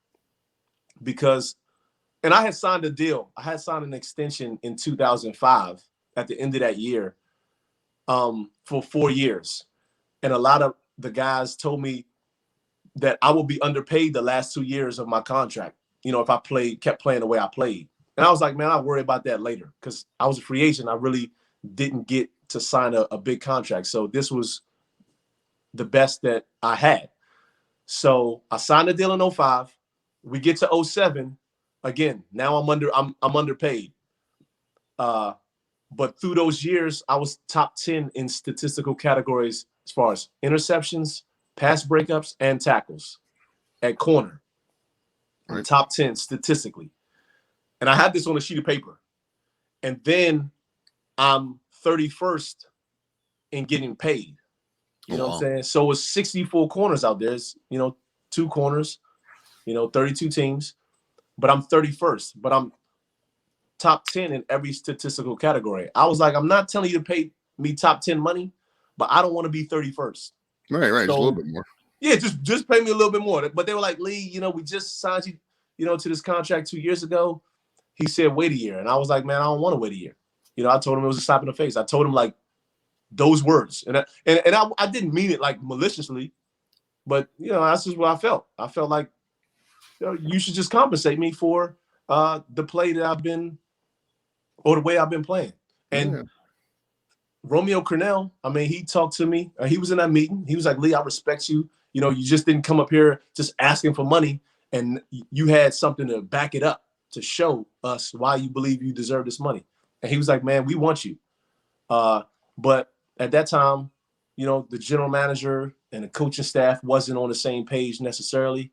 Because, and I had signed a deal. I had signed an extension in 2005 at the end of that year for 4 years. And a lot of the guys told me that I would be underpaid the last 2 years of my contract, if I kept playing the way I played. And I was like, man, I'll worry about that later because I was a free agent. I really didn't get to sign a big contract. So this was the best that I had. So I signed a deal in 05. We get to 07. Again, now I'm underpaid. But through those years, I was top 10 in statistical categories as far as interceptions, pass breakups, and tackles at corner. Right. Top 10 statistically. And I had this on a sheet of paper. And then I'm 31st in getting paid. You know what I'm saying? So it's 64 corners out there. It's, 2 corners, 32 teams. But I'm 31st. But I'm top 10 in every statistical category. I was like, I'm not telling you to pay me top 10 money, but I don't want to be 31st. Right, so, just a little bit more. Yeah, just pay me a little bit more. But they were like, Leigh, we just signed you, to this contract 2 years ago. He said, wait a year. And I was like, man, I don't want to wait a year. I told him it was a slap in the face. I told him like those words. And I didn't mean it like maliciously. But that's just what I felt. I felt like you should just compensate me for the play that I've been, or the way I've been playing. And Romeo Cornell, I mean, he talked to me. He was in that meeting. He was like, Leigh, I respect you. You just didn't come up here just asking for money, and you had something to back it up to show us why you believe you deserve this money. And he was like, man, we want you. But at that time, the general manager and the coaching staff wasn't on the same page necessarily.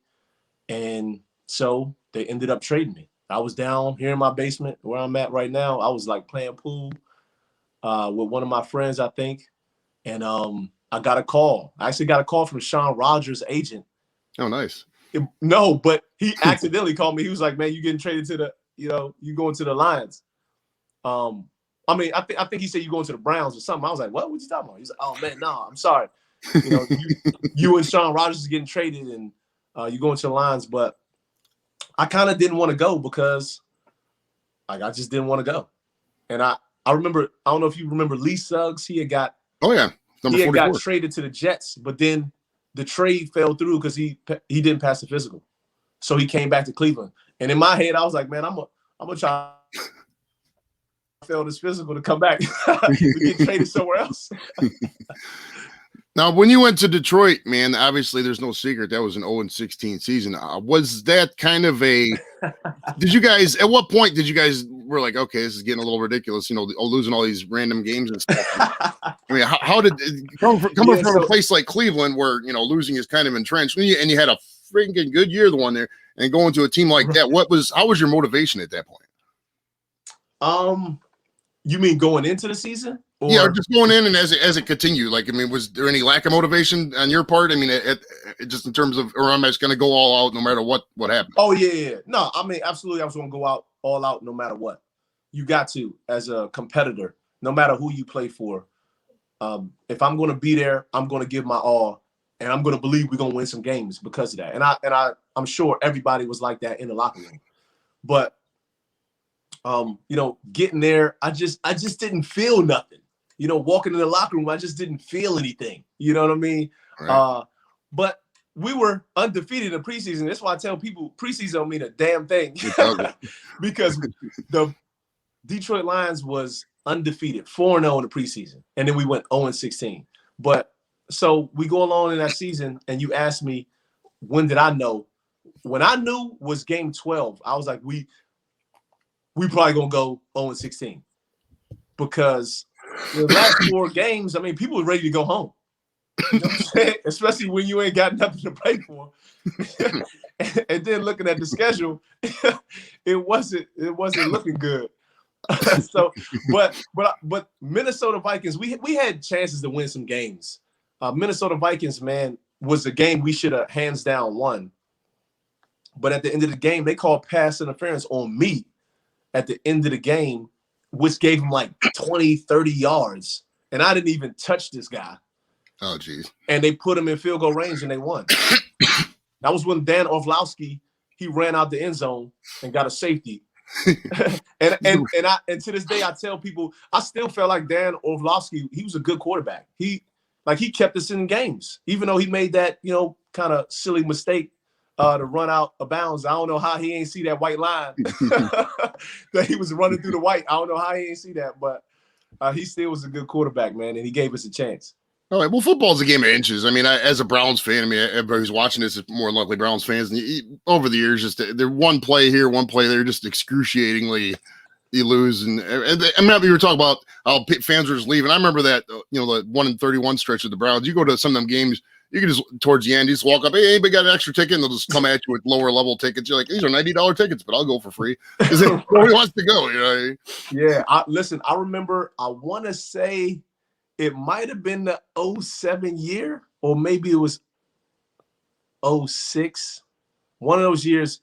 And so they ended up trading me. I was down here in my basement where I'm at right now. I was like playing pool with one of my friends, I think. And I got a call. I actually got a call from Sean Rogers' agent. Oh, nice. No, but he accidentally called me. He was like, man, you getting traded to the, you going to the Lions. I mean, I think he said you going to the Browns or something. I was like, what you talking about? He's like, oh man, no, I'm sorry. You and Sean Rogers is getting traded, and you going to the Lions. But I kind of didn't want to go because I just didn't want to go. And I remember, I don't know if you remember Lee Suggs. He had got number 44. got traded to the Jets, but then the trade fell through because he didn't pass the physical. So he came back to Cleveland. And in my head, I was like, man, I'm gonna try to fail this physical to come back. We get traded somewhere else. Now, when you went to Detroit, man, obviously there's no secret that was an 0-16 season. Was that kind of a did you guys, at what point did you guys were like, okay, this is getting a little ridiculous, losing all these random games and stuff? I mean, how did coming from a place like Cleveland where, losing is kind of entrenched, and you had a freaking good year, the one there, and going to a team like that, how was your motivation at that point? You mean going into the season? Or? Yeah, just going in and as it continued. Like, I mean, was there any lack of motivation on your part? I mean, just in terms of, or am I just going to go all out no matter what happened? Oh, yeah. No, I mean, absolutely. I was going to go out all out no matter what. You got to, as a competitor, no matter who you play for. If I'm going to be there, I'm going to give my all, and I'm going to believe we're going to win some games because of that. And I'm sure everybody was like that in the locker room. But getting there, I just didn't feel nothing. Walking in the locker room, I just didn't feel anything. You know what I mean? Right. But we were undefeated in preseason. That's why I tell people preseason don't mean a damn thing. Because the Detroit Lions was undefeated, 4-0 in the preseason. And then we went 0-16. But so we go along in that season, and you asked me, when did I know? When I knew was game 12, I was like, we probably going to go 0-16. Because the last 4 games, I mean, people were ready to go home. You know what I'm saying? Especially when you ain't got nothing to play for. And then looking at the schedule, it wasn't looking good. So, but Minnesota Vikings, we had chances to win some games. Minnesota Vikings, man, was a game we should have hands down won. But at the end of the game, they called pass interference on me at the end of the game, which gave him like 20, 30 yards. And I didn't even touch this guy. Oh, geez. And they put him in field goal range, and they won. That was when Dan Orlovsky, he ran out the end zone and got a safety. and to this day, I tell people, I still felt like Dan Orlovsky, he was a good quarterback. He kept us in games, even though he made that, kind of silly mistake to run out of bounds. I don't know how he ain't see that white line that he was running through the white. I don't know how he ain't see that, but he still was a good quarterback, man, and he gave us a chance. All right. Well, football's a game of inches. I mean, as a Browns fan, I mean, everybody who's watching this is more than likely Browns fans. And over the years, just they're one play here, one play there, just excruciatingly you lose. And I mean, you were talking about how fans were just leaving. I remember that, the 1-31 stretch of the Browns. You go to some of them games, you can just, towards the end, you just walk up, hey, anybody got an extra ticket? And they'll just come at you with lower level tickets. You're like, these are $90 tickets, but I'll go for free. Because nobody wants to go, Yeah. I remember, I want to say it might have been the 07 year, or maybe it was 06. One of those years,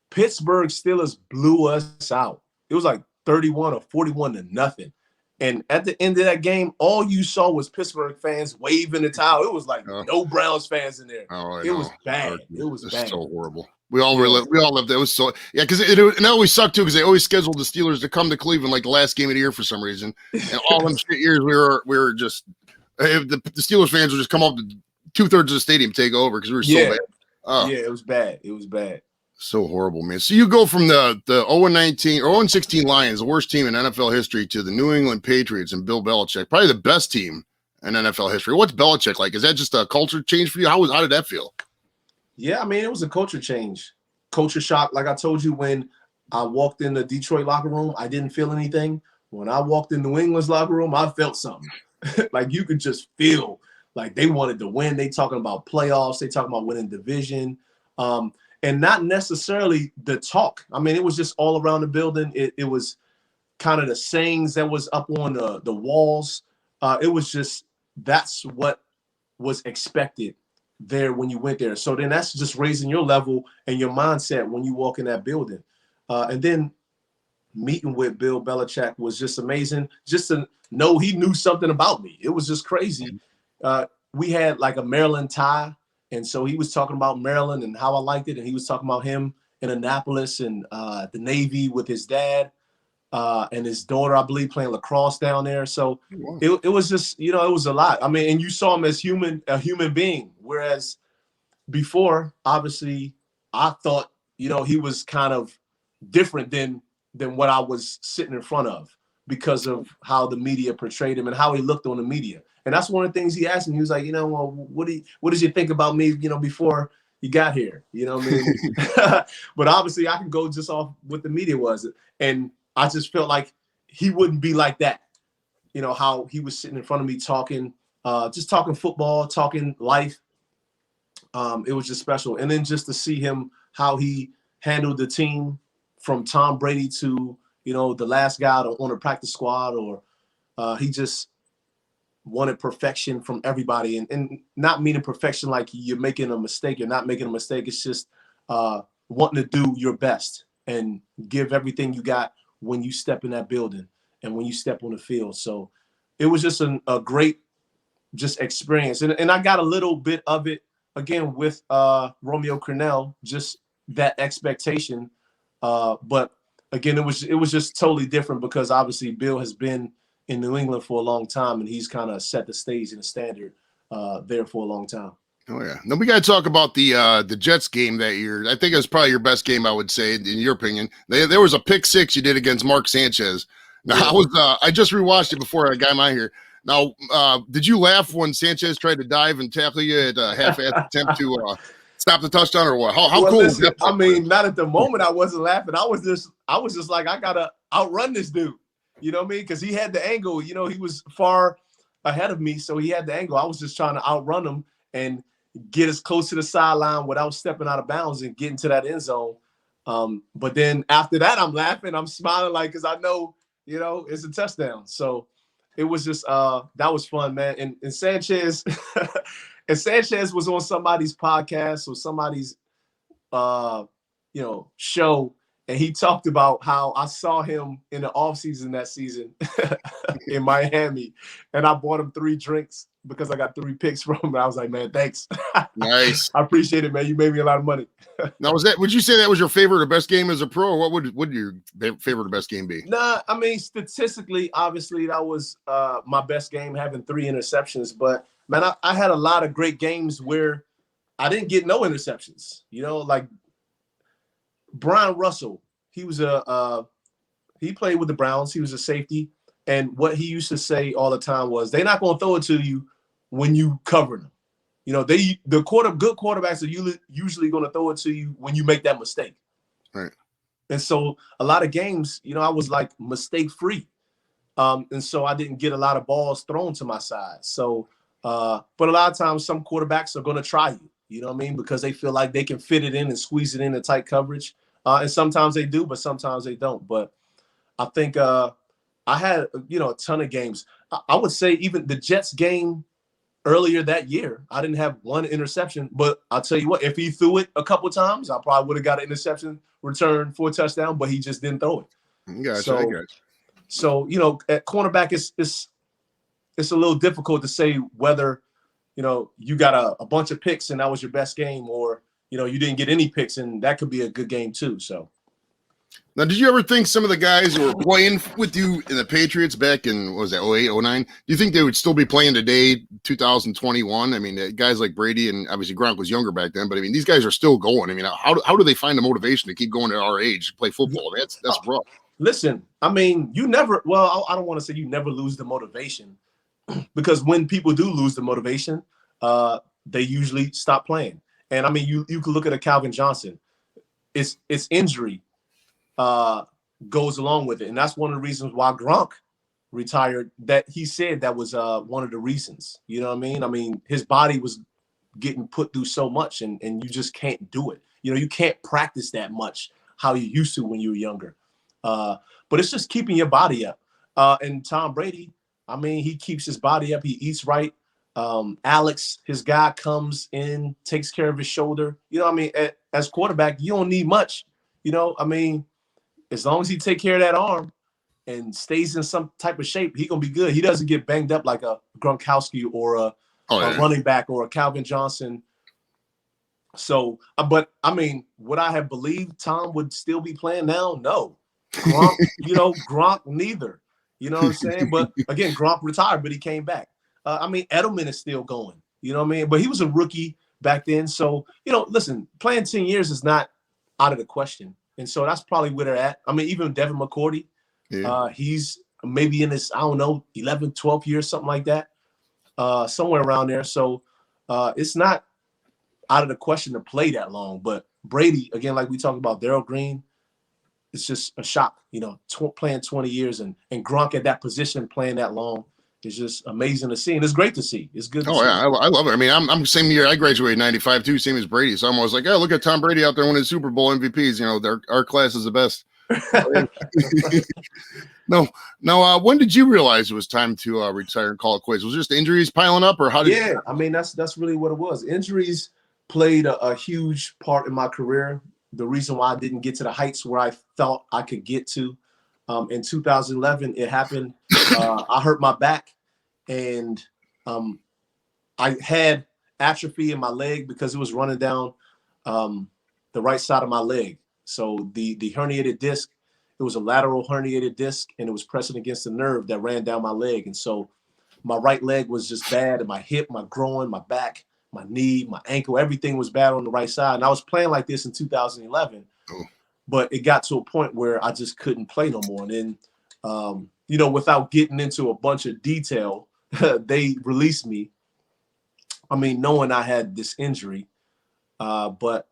Pittsburgh Steelers blew us out. It was like 31 or 41-0. And at the end of that game, all you saw was Pittsburgh fans waving the towel. It was like no Browns fans in there. It was bad. It was bad. So horrible. We all lived. It was so because it always sucked too because they always scheduled the Steelers to come to Cleveland like the last game of the year for some reason. And all them shit years we were just the Steelers fans would just come up to 2/3 of the stadium take over because we were so bad. Oh. Yeah, it was bad. It was bad. So horrible, man. So you go from the 0-19 or 0-16 Lions, the worst team in NFL history, to the New England Patriots and Bill Belichick, probably the best team in NFL history. What's Belichick like? Is that just a culture change for you? How did that feel? Yeah, I mean, it was a culture change, culture shock. Like I told you, when I walked in the Detroit locker room, I didn't feel anything. When I walked in New England's locker room, I felt something. Like you could just feel like they wanted to win. They talking about playoffs. They talking about winning division. And not necessarily the talk. I mean, it was just all around the building. It was kind of the sayings that was up on the walls. It was just, that's what was expected there when you went there. So then that's just raising your level and your mindset when you walk in that building. And then meeting with Bill Belichick was just amazing. Just to know he knew something about me. It was just crazy. We had like a Maryland tie. And so he was talking about Maryland and how I liked it. And he was talking about him in Annapolis and the Navy with his dad and his daughter, I believe, playing lacrosse down there. So it was just, it was a lot. I mean, and you saw him as a human being. Whereas before, obviously, I thought, he was kind of different than what I was sitting in front of because of how the media portrayed him and how he looked on the media. And that's one of the things he asked me. He was like, well, what did you think about me, before you got here? You know what I mean? But obviously I can go just off what the media was. And I just felt like he wouldn't be like that. How he was sitting in front of me talking, just talking football, talking life. It was just special. And then just to see him, how he handled the team from Tom Brady to, the last guy on the practice squad, or he just wanted perfection from everybody, and not meaning perfection like you're making a mistake. You're not making a mistake. It's just wanting to do your best and give everything you got when you step in that building and when you step on the field. So it was just a great just experience. And I got a little bit of it again with Romeo Crennel, just that expectation. But again, it was just totally different because obviously Bill has been in New England for a long time, and he's kind of set the stage and the standard there for a long time. Oh yeah. Then we got to talk about the Jets game that year. I think it was probably your best game, I would say, in your opinion. There was a pick six you did against Mark Sanchez. Now I just rewatched it before I got him out here. Now, did you laugh when Sanchez tried to dive and tackle you at a half-assed attempt to stop the touchdown, or what? How cool was that? I mean, not at the moment. I wasn't laughing. I was just like, I gotta outrun this dude. You know what I mean? Because he had the angle. He was far ahead of me, so he had the angle. I was just trying to outrun him and get as close to the sideline without stepping out of bounds and getting to that end zone. But then after that, I'm laughing. I'm smiling because I know, it's a touchdown. So it was just that was fun, man. And Sanchez and Sanchez was on somebody's podcast or somebody's show. And he talked about how I saw him in the offseason that season in Miami. And I bought him 3 drinks because I got 3 picks from him. And I was like, man, thanks. Nice. I appreciate it, man. You made me a lot of money. Now, would you say that was your favorite or best game as a pro? Or what would your favorite or best game be? Nah, I mean, statistically, obviously, that was my best game, having 3 interceptions. But, man, I had a lot of great games where I didn't get no interceptions. Like Brian Russell, he was he played with the Browns. He was a safety. And what he used to say all the time was, they're not going to throw it to you when you cover them. Good quarterbacks are usually going to throw it to you when you make that mistake. Right. And so a lot of games, I was like mistake free. And so I didn't get a lot of balls thrown to my side. So, but a lot of times some quarterbacks are going to try you. You know what I mean? Because they feel like they can fit it in and squeeze it in a tight coverage. And sometimes they do, but sometimes they don't. But I think I had, a ton of games. I would say even the Jets game earlier that year, I didn't have 1 interception. But I'll tell you what, if he threw it a couple times, I probably would have got an interception return for a touchdown, but he just didn't throw it. Gotcha. So at cornerback, it's a little difficult to say whether you got a bunch of picks and that was your best game, or you didn't get any picks and that could be a good game too. So Now, did you ever think some of the guys who were playing with you in the Patriots back in, what was that, 08, 09? Do you think they would still be playing today, 2021? I mean, guys like Brady, and obviously Gronk was younger back then, but I mean, these guys are still going. I mean, how do they find the motivation to keep going at our age to play football? I mean, that's rough. Listen, I mean, you never, well, I don't want to say you never lose the motivation because when people do lose the motivation, they usually stop playing. And I mean, you can look at a Calvin Johnson. It's injury goes along with it. And that's one of the reasons why Gronk retired, that he said that was one of the reasons. You know what I mean? I mean, his body was getting put through so much and you just can't do it. You know, you can't practice that much how you used to when you were younger. But it's just keeping your body up. And Tom Brady, I mean, he keeps his body up. He eats right. Alex, his guy, comes in, takes care of his shoulder. You know what I mean? As quarterback, you don't need much. You know, I mean, as long as he take care of that arm and stays in some type of shape, he going to be good. He doesn't get banged up like a Gronkowski or a running back or a Calvin Johnson. So, but I mean, would I have believed Tom would still be playing now? No. Gronk, Gronk neither. You know what I'm saying? But again, Gronk retired, but he came back. I mean, Edelman is still going. You know what I mean? But he was a rookie back then. So, listen, playing 10 years is not out of the question. And so that's probably where they're at. I mean, even Devin McCourty, he's maybe in his, 11th, 12th year, something like that, somewhere around there. So it's not out of the question to play that long. But Brady, again, like we talked about, Darryl Green, it's just a shock, playing 20 years and Gronk at that position playing that long. It's just amazing to see, and it's great to see. It's good to see. Yeah, I love it. I mean, I'm same year. I graduated in 95 too, same as Brady. So I'm always like, oh, look at Tom Brady out there winning Super Bowl MVPs. Our class is the best. No. When did you realize it was time to retire and call it quits? Was it just injuries piling up, or how did? Yeah, I mean, that's really what it was. Injuries played a huge part in my career. The reason why I didn't get to the heights where I thought I could get to. In 2011, it happened. I hurt my back, and I had atrophy in my leg because it was running down the right side of my leg. So the herniated disc, it was a lateral herniated disc, and it was pressing against the nerve that ran down my leg. And so my right leg was just bad, and my hip, my groin, my back, my knee, my ankle, everything was bad on the right side. And I was playing like this in 2011. Oh. But it got to a point where I just couldn't play no more. And then, without getting into a bunch of detail, they released me. I mean, knowing I had this injury, but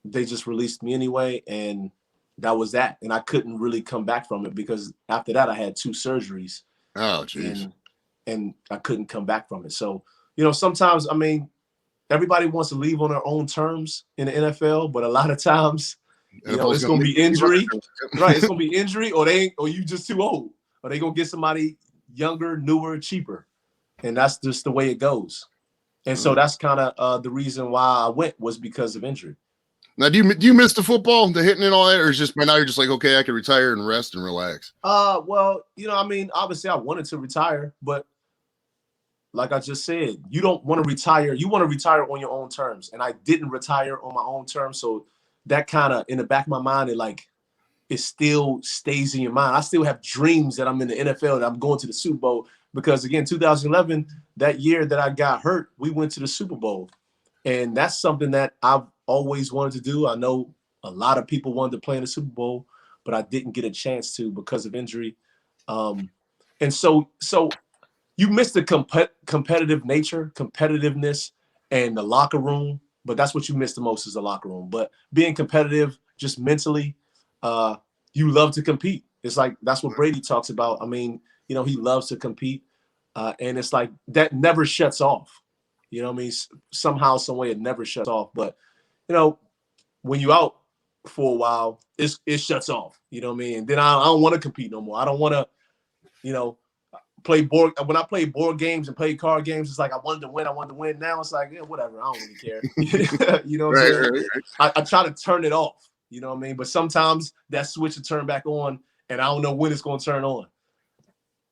they just released me anyway. And that was that. And I couldn't really come back from it because after that, I had 2 surgeries. Oh, jeez. And I couldn't come back from it. So, sometimes, I mean, everybody wants to leave on their own terms in the NFL, but a lot of times, it's going to be injury, right? It's going to be injury, or you just too old, or they going to get somebody younger, newer, cheaper, and that's just the way it goes. And so that's kind of the reason why I went, was because of injury. Now, do you miss the football, the hitting and all that, or is just by now you're just like, okay, I can retire and rest and relax? Well, I mean, obviously I wanted to retire, but like I just said, you don't want to retire. You want to retire on your own terms, and I didn't retire on my own terms, so that kind of in the back of my mind, it still stays in your mind. I still have dreams that I'm in the NFL, that I'm going to the Super Bowl, because again, 2011, that year that I got hurt, we went to the Super Bowl, and that's something that I've always wanted to do. I know a lot of people wanted to play in the Super Bowl, but I didn't get a chance to because of injury. And so you miss the competitive nature, competitiveness, and the locker room. But that's what you miss the most, is the locker room. But being competitive, just mentally, you love to compete. It's like, that's what Brady talks about. I mean, he loves to compete. And it's like, that never shuts off. You know what I mean? Somehow, some way, it never shuts off. But, when you're out for a while, it shuts off. You know what I mean? And then I don't want to compete no more. I don't want to, play board. When I play board games and play card games, it's like I wanted to win. Now it's like, yeah, whatever. I don't really care. You know what I'm saying? Right. I try to turn it off. You know what I mean? But sometimes that switch will turn back on, and I don't know when it's going to turn on.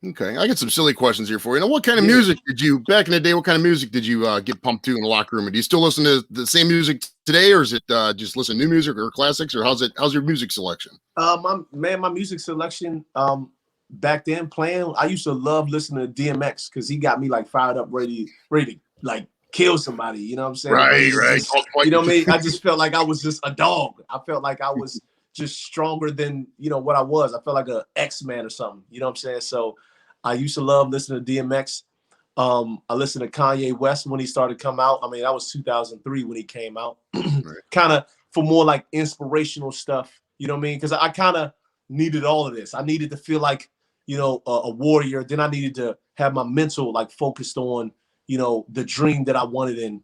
Okay, I got some silly questions here for you. Now, what kind of Yeah. music did you back in the day? What kind of music did you get pumped to in the locker room? And do you still listen to the same music today, or is it just listen to new music or classics, or how's your music selection? My music selection, back then playing, I used to love listening to DMX because he got me like fired up, ready to like kill somebody. You know what I'm saying? Ready to Right. just, you know what I mean? I just felt like I was just a dog. I felt like I was just stronger than, you know, what I was. I felt like a X-Man or something. You know what I'm saying? So I used to love listening to DMX. I listened to Kanye West when he started to come out. I mean, that was 2003 when he came out. Right. Kind of for more like inspirational stuff. You know what I mean? Because I kind of needed all of this. I needed to feel like, you know, a warrior. Then I needed to have my mental like focused on, you know, the dream that I wanted in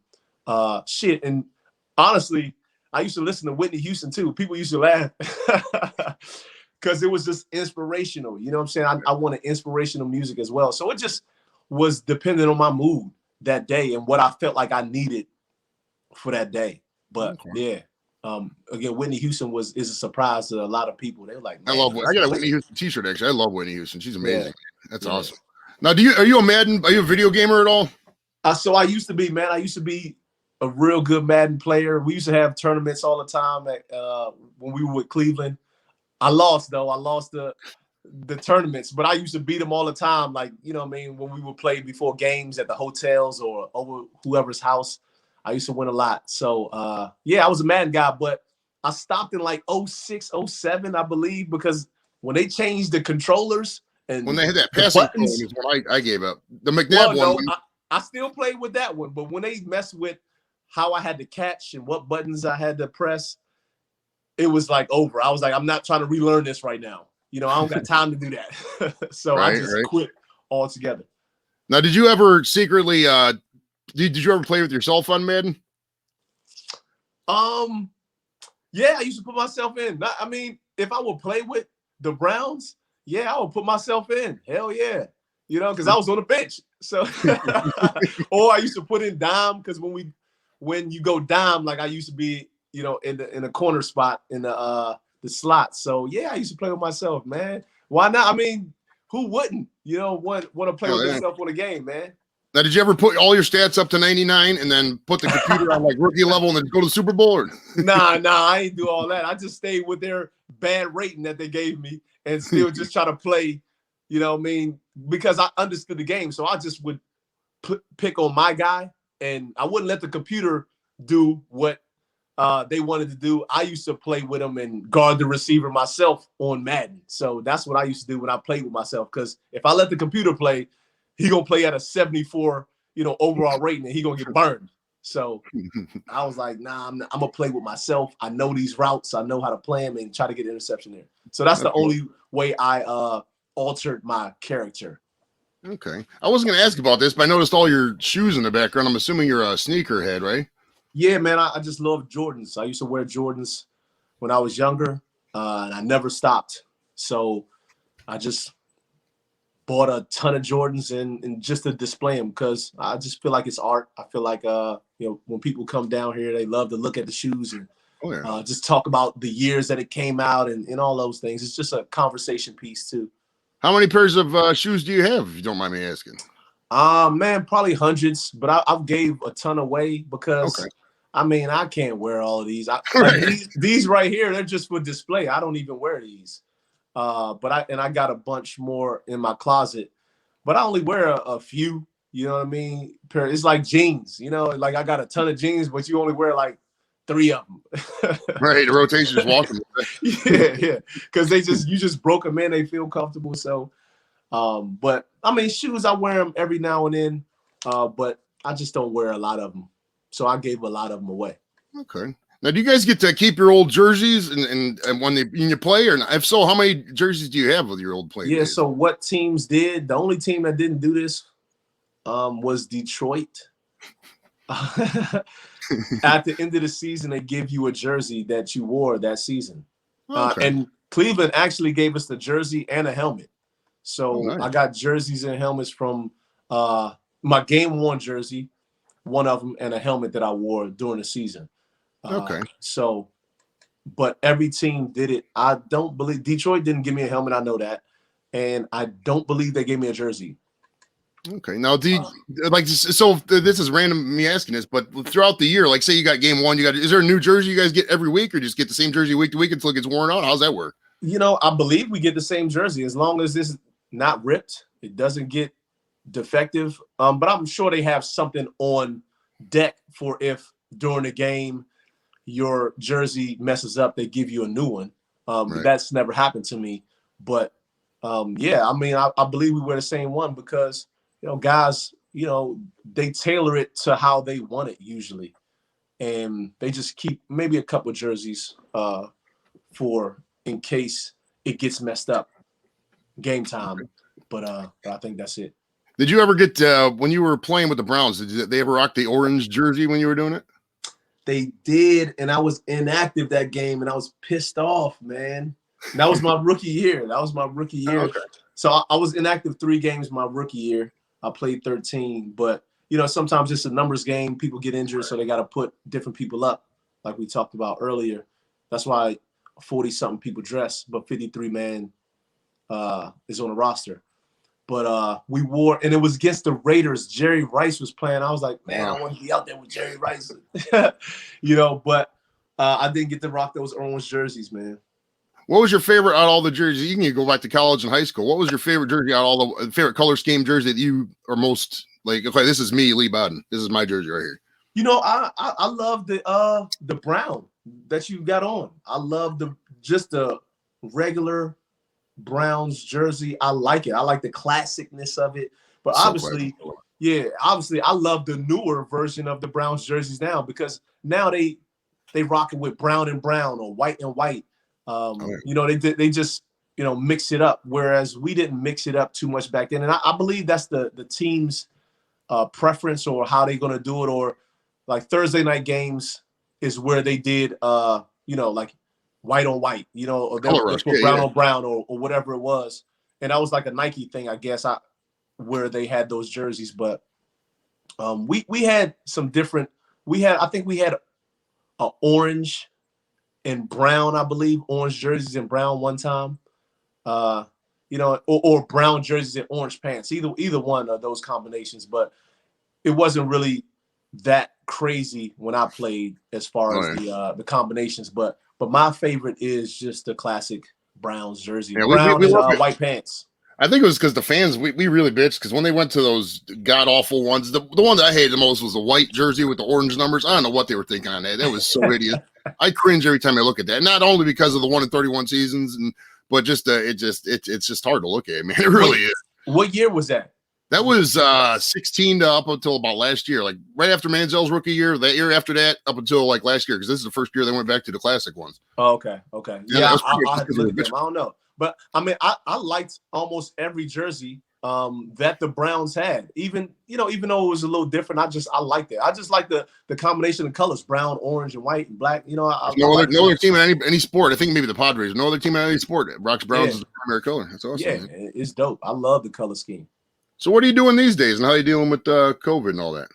shit. And honestly, I used to listen to Whitney Houston too. People used to laugh because it was just inspirational. You know what I'm saying? I wanted inspirational music as well. So it just was dependent on my mood that day and what I felt like I needed for that day. But yeah, again, Whitney Houston is a surprise to a lot of people. They were like, I man, love. I got a Whitney Houston T-shirt actually. I love Whitney Houston. She's amazing. Yeah. That's awesome. Now, are you a video gamer at all? So I used to be, man. I used to be a real good Madden player. We used to have tournaments all the time when we were with Cleveland. I lost though. I lost the tournaments, but I used to beat them all the time. Like, you know what I mean? When we would play before games at the hotels or over whoever's house, I used to win a lot. So yeah, I was a Madden guy, but I stopped in like 06, 07, I believe, because when they changed the controllers and When they had that passing code is what I gave up. The McNabb one. No, I still played with that one, but when they messed with how I had to catch and what buttons I had to press, it was like over. I was like, I'm not trying to relearn this right now. You know, I don't got time to do that. So I just quit altogether. Now, did you ever secretly did you ever play with yourself on Madden? Yeah, I used to put myself in. I mean, if I would play with the Browns, yeah, I would put myself in. Hell yeah. You know, because I was on the bench. So or I used to put in dime because when you go dime, like I used to be, you know, in the corner spot in the slot. So yeah, I used to play with myself, man. Why not? I mean, who wouldn't, you know, want to play with yourself on a game, man? Now, did you ever put all your stats up to 99 and then put the computer on like rookie level and then go to the Super Bowl? Or? Nah, I ain't do all that. I just stayed with their bad rating that they gave me and still just try to play, you know what I mean? Because I understood the game. So I just would pick on my guy and I wouldn't let the computer do what they wanted to do. I used to play with them and guard the receiver myself on Madden. So that's what I used to do when I played with myself. Because if I let the computer play, he gonna play at a 74, you know, overall rating, and he gonna get burned. So I was like, nah, I'm gonna play with myself. I know these routes. I know how to play them and try to get an interception there. So that's the only way I altered my character. Okay. I wasn't gonna ask about this, but I noticed all your shoes in the background. I'm assuming you're a sneakerhead, right? Yeah, man. I just love Jordans. I used to wear Jordans when I was younger, and I never stopped. So I just bought a ton of Jordans and just to display them because I just feel like it's art. I feel like you know, when people come down here, they love to look at the shoes and just talk about the years that it came out and all those things. It's just a conversation piece too. How many pairs of shoes do you have, if you don't mind me asking? Man, probably hundreds, but I've gave a ton away because I mean I can't wear all of these. Like these right here, they're just for display. I don't even wear these. But I got a bunch more in my closet, but I only wear a few, you know what I mean? It's like jeans, you know, like I got a ton of jeans, but you only wear like 3 of them. Right. The rotation is walking. yeah. Cause you just broke them in. They feel comfortable. So, but I mean, shoes, I wear them every now and then, but I just don't wear a lot of them. So I gave a lot of them away. Okay. Now, do you guys get to keep your old jerseys and when you play, or not? If so, how many jerseys do you have with your old players? Yeah. So what teams did? The only team that didn't do this was Detroit. At the end of the season, they give you a jersey that you wore that season. And Cleveland actually gave us the jersey and a helmet. So I got jerseys and helmets from my game worn jersey, one of them, and a helmet that I wore during the season. So, but every team did it. I don't believe Detroit didn't give me a helmet. I know that. and I don't believe they gave me a jersey. Okay. Now, do you like? So this is random me asking this, but throughout the year, like say you got game one, is there a new jersey you guys get every week, or just get the same jersey week to week until it gets worn out? How's that work? You know, I believe we get the same jersey as long as it's not ripped. It doesn't get defective. But I'm sure they have something on deck for if during the game your jersey messes up, they give you a new one. Right. That's never happened to me. But yeah, I mean, I believe we wear the same one because, you know, guys, you know, they tailor it to how they want it usually. And they just keep maybe a couple of jerseys for in case it gets messed up game time. But I think that's it. Did you ever get when you were playing with the Browns? Did they ever rock the orange jersey when you were doing it? They did, and I was inactive that game, and I was pissed off, man. And that was my rookie year. Oh, okay. So I was inactive 3 games my rookie year. I played 13, but you know sometimes it's a numbers game. People get injured, so they got to put different people up, like we talked about earlier. That's why 40-something people dress, but 53 man is on the roster. But we wore, and it was against the Raiders. Jerry Rice was playing. I was like, man, I want to be out there with Jerry Rice. You know, but I didn't get to rock those orange jerseys, man. What was your favorite out of all the jerseys? You can go back to college and high school. What was your favorite jersey out of all the favorite color scheme jersey that you are most like? Okay, this is me, Leigh Bodden. This is my jersey right here. You know, I love the brown that you got on. I love just the regular Browns jersey. I like it. I like the classicness of it. But So obviously, I love the newer version of the Browns jerseys now because now they rock it with brown and brown or white and white. You know, they just, you know, mix it up. Whereas we didn't mix it up too much back then. And I believe that's the team's preference or how they're going to do it. Or like Thursday night games is where they did, you know, like white on white, you know, or they put brown on brown or whatever it was. And that was like a Nike thing, I guess, where they had those jerseys. But we had some different, I think we had a orange and brown, I believe, orange jerseys and brown one time, you know, or brown jerseys and orange pants, either one of those combinations. But it wasn't really that crazy when I played as far as the combinations. But my favorite is just the classic Browns jersey, brown and white pants. I think it was because the fans, we really bitched because when they went to those god-awful ones, the one that I hated the most was the white jersey with the orange numbers. I don't know what they were thinking on that. That was so idiot. I cringe every time I look at that. Not only because of the 1 in 31 seasons, but just it's just hard to look at, man. It really is. What year was that? That was 16 to up until about last year, like right after Manziel's rookie year. That year after that, up until like last year, because this is the first year they went back to the classic ones. Oh, okay. Yeah, I have to look at them. I don't know. But I mean, I liked almost every jersey that the Browns had. Even though it was a little different, I liked it. I just like the combination of colors: brown, orange, and white and black. You know, no other team in any sport. I think maybe the Padres. No other team in any sport rocks browns as the primary color. That's awesome. Yeah, man. It's dope. I love the color scheme. So what are you doing these days, and how are you dealing with COVID and all that?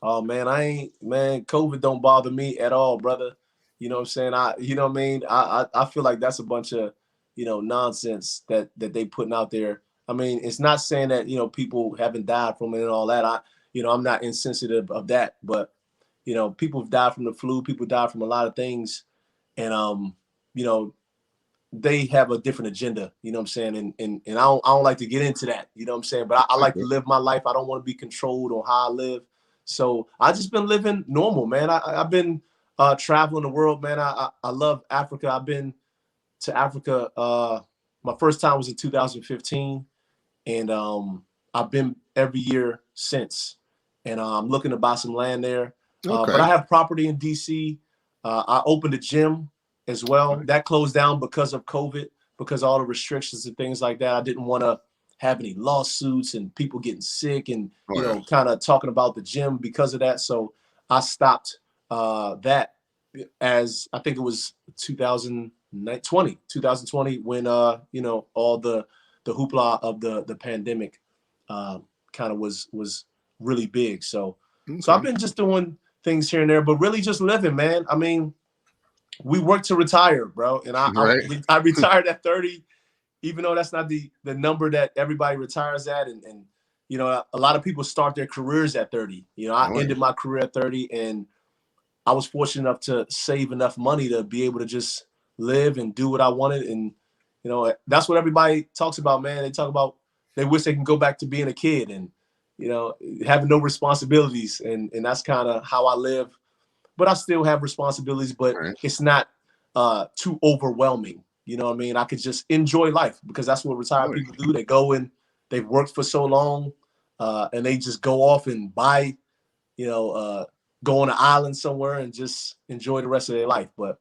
Oh man, COVID don't bother me at all, brother. You know what I'm saying? I feel like that's a bunch of nonsense that they putting out there. I mean, it's not saying that, people haven't died from it and all that. I'm not insensitive of that, but, people have died from the flu, people died from a lot of things. And, they have a different agenda, you know what I'm saying? And I don't like to get into that, you know what I'm saying? But I like to live my life. I don't want to be controlled on how I live. So I just been living normal, man. I've been traveling the world, man. I love Africa. I've been to Africa. My first time was in 2015. And I've been every year since. And I'm looking to buy some land there. Okay. But I have property in DC. I opened a gym as well. That closed down because of COVID, because of all the restrictions and things like that. I didn't want to have any lawsuits and people getting sick and, kind of talking about the gym because of that. So I stopped that as I think it was 2020 when, all the hoopla of the pandemic kind of was really big. So I've been just doing things here and there, but really just living, man. I mean, we worked to retire, bro. And I retired at 30, even though that's not the number that everybody retires at, and you know, a lot of people start their careers at 30. You know, I ended my career at 30, and I was fortunate enough to save enough money to be able to just live and do what I wanted. And, you know, that's what everybody talks about, man. They talk about they wish they can go back to being a kid and, you know, having no responsibilities. And that's kind of how I live. But I still have responsibilities, but it's not too overwhelming. You know what I mean? I could just enjoy life because that's what retired people do. They go and they've worked for so long and they just go off and buy, you know, go on an island somewhere and just enjoy the rest of their life. But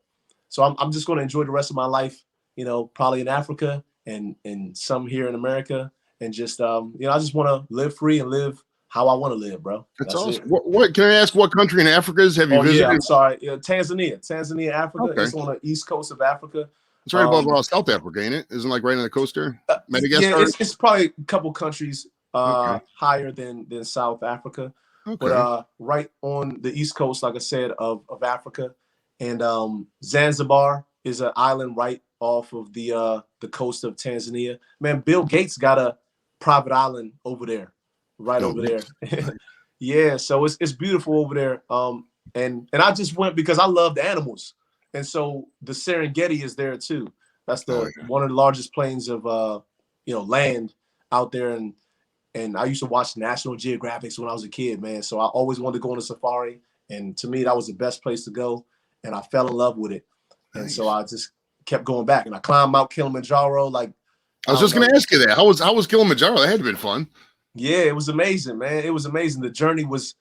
so I'm just going to enjoy the rest of my life, you know, probably in Africa and some here in America. And just, you know, I just want to live free and live how I want to live, bro. That's awesome. What can I ask? What country in Africa have you visited? Yeah, I'm sorry. Tanzania, Africa. Okay. It's on the east coast of Africa. It's right above South Africa, ain't it? Isn't it like right on the coast there? Madagascar? Yeah, it's probably a couple countries higher than South Africa. Okay. But right on the east coast, like I said, of Africa. And Zanzibar is an island right off of the coast of Tanzania. Man, Bill Gates got a private island over there, over there. Yeah, so it's beautiful over there. And I just went because I loved animals. And so the Serengeti is there too. That's one of the largest plains of you know, land out there. And I used to watch National Geographics when I was a kid, man. So I always wanted to go on a safari. And to me, that was the best place to go. And I fell in love with it. And so I just kept going back. And I climbed Mount Kilimanjaro. Like I was just going to ask you that. How was Kilimanjaro? That had to be fun. Yeah, it was amazing, man. It was amazing. The journey was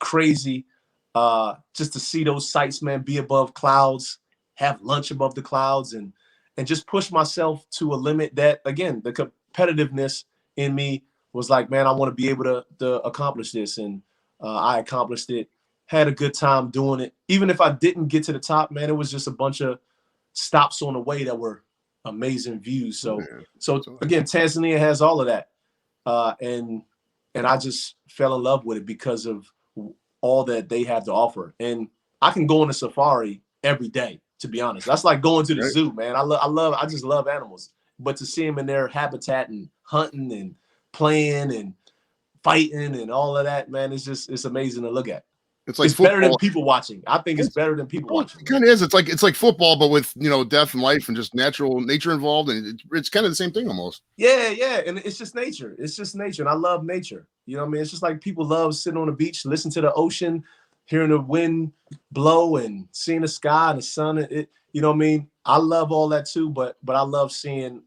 crazy. Just to see those sights, man, be above clouds, have lunch above the clouds, and just push myself to a limit that, again, the competitiveness in me was like, man, I want to be able to accomplish this. And I accomplished it, had a good time doing it. Even if I didn't get to the top, man, it was just a bunch of stops on the way that were amazing views. So again, Tanzania has all of that. And I just fell in love with it because of all that they have to offer. And I can go on a safari every day, to be honest. That's like going to the zoo, man. I just love animals. But to see them in their habitat and hunting and playing and fighting and all of that, man, it's amazing to look at. It's better than people watching. I think it's better than people watching. It kind of is. It's like football, but with, you know, death and life and just natural nature involved, and it's kind of the same thing almost. Yeah, and it's just nature. It's just nature, and I love nature. You know what I mean? It's just like people love sitting on the beach, listen to the ocean, hearing the wind blow, and seeing the sky and the sun. You know what I mean? I love all that too, but I love seeing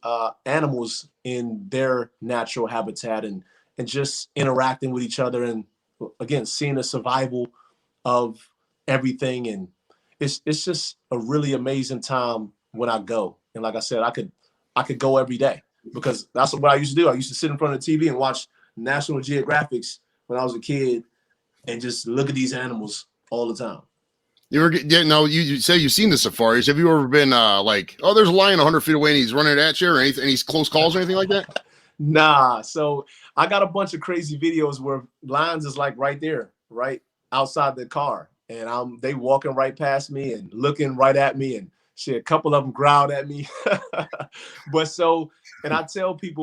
animals in their natural habitat and just interacting with each other, and again, seeing the survival of everything. And it's just a really amazing time when I go. And like I said, I could go every day because that's what I used to do. I used to sit in front of the TV and watch National Geographics when I was a kid and just look at these animals all the time. You say you've seen the safaris. Have you ever been like, oh, there's a lion 100 feet away and he's running at you, or anything, any close calls or anything like that? Nah. So I got a bunch of crazy videos where lions is like right there, right outside the car, and they walking right past me and looking right at me, and shit, a couple of them growled at me. And I tell people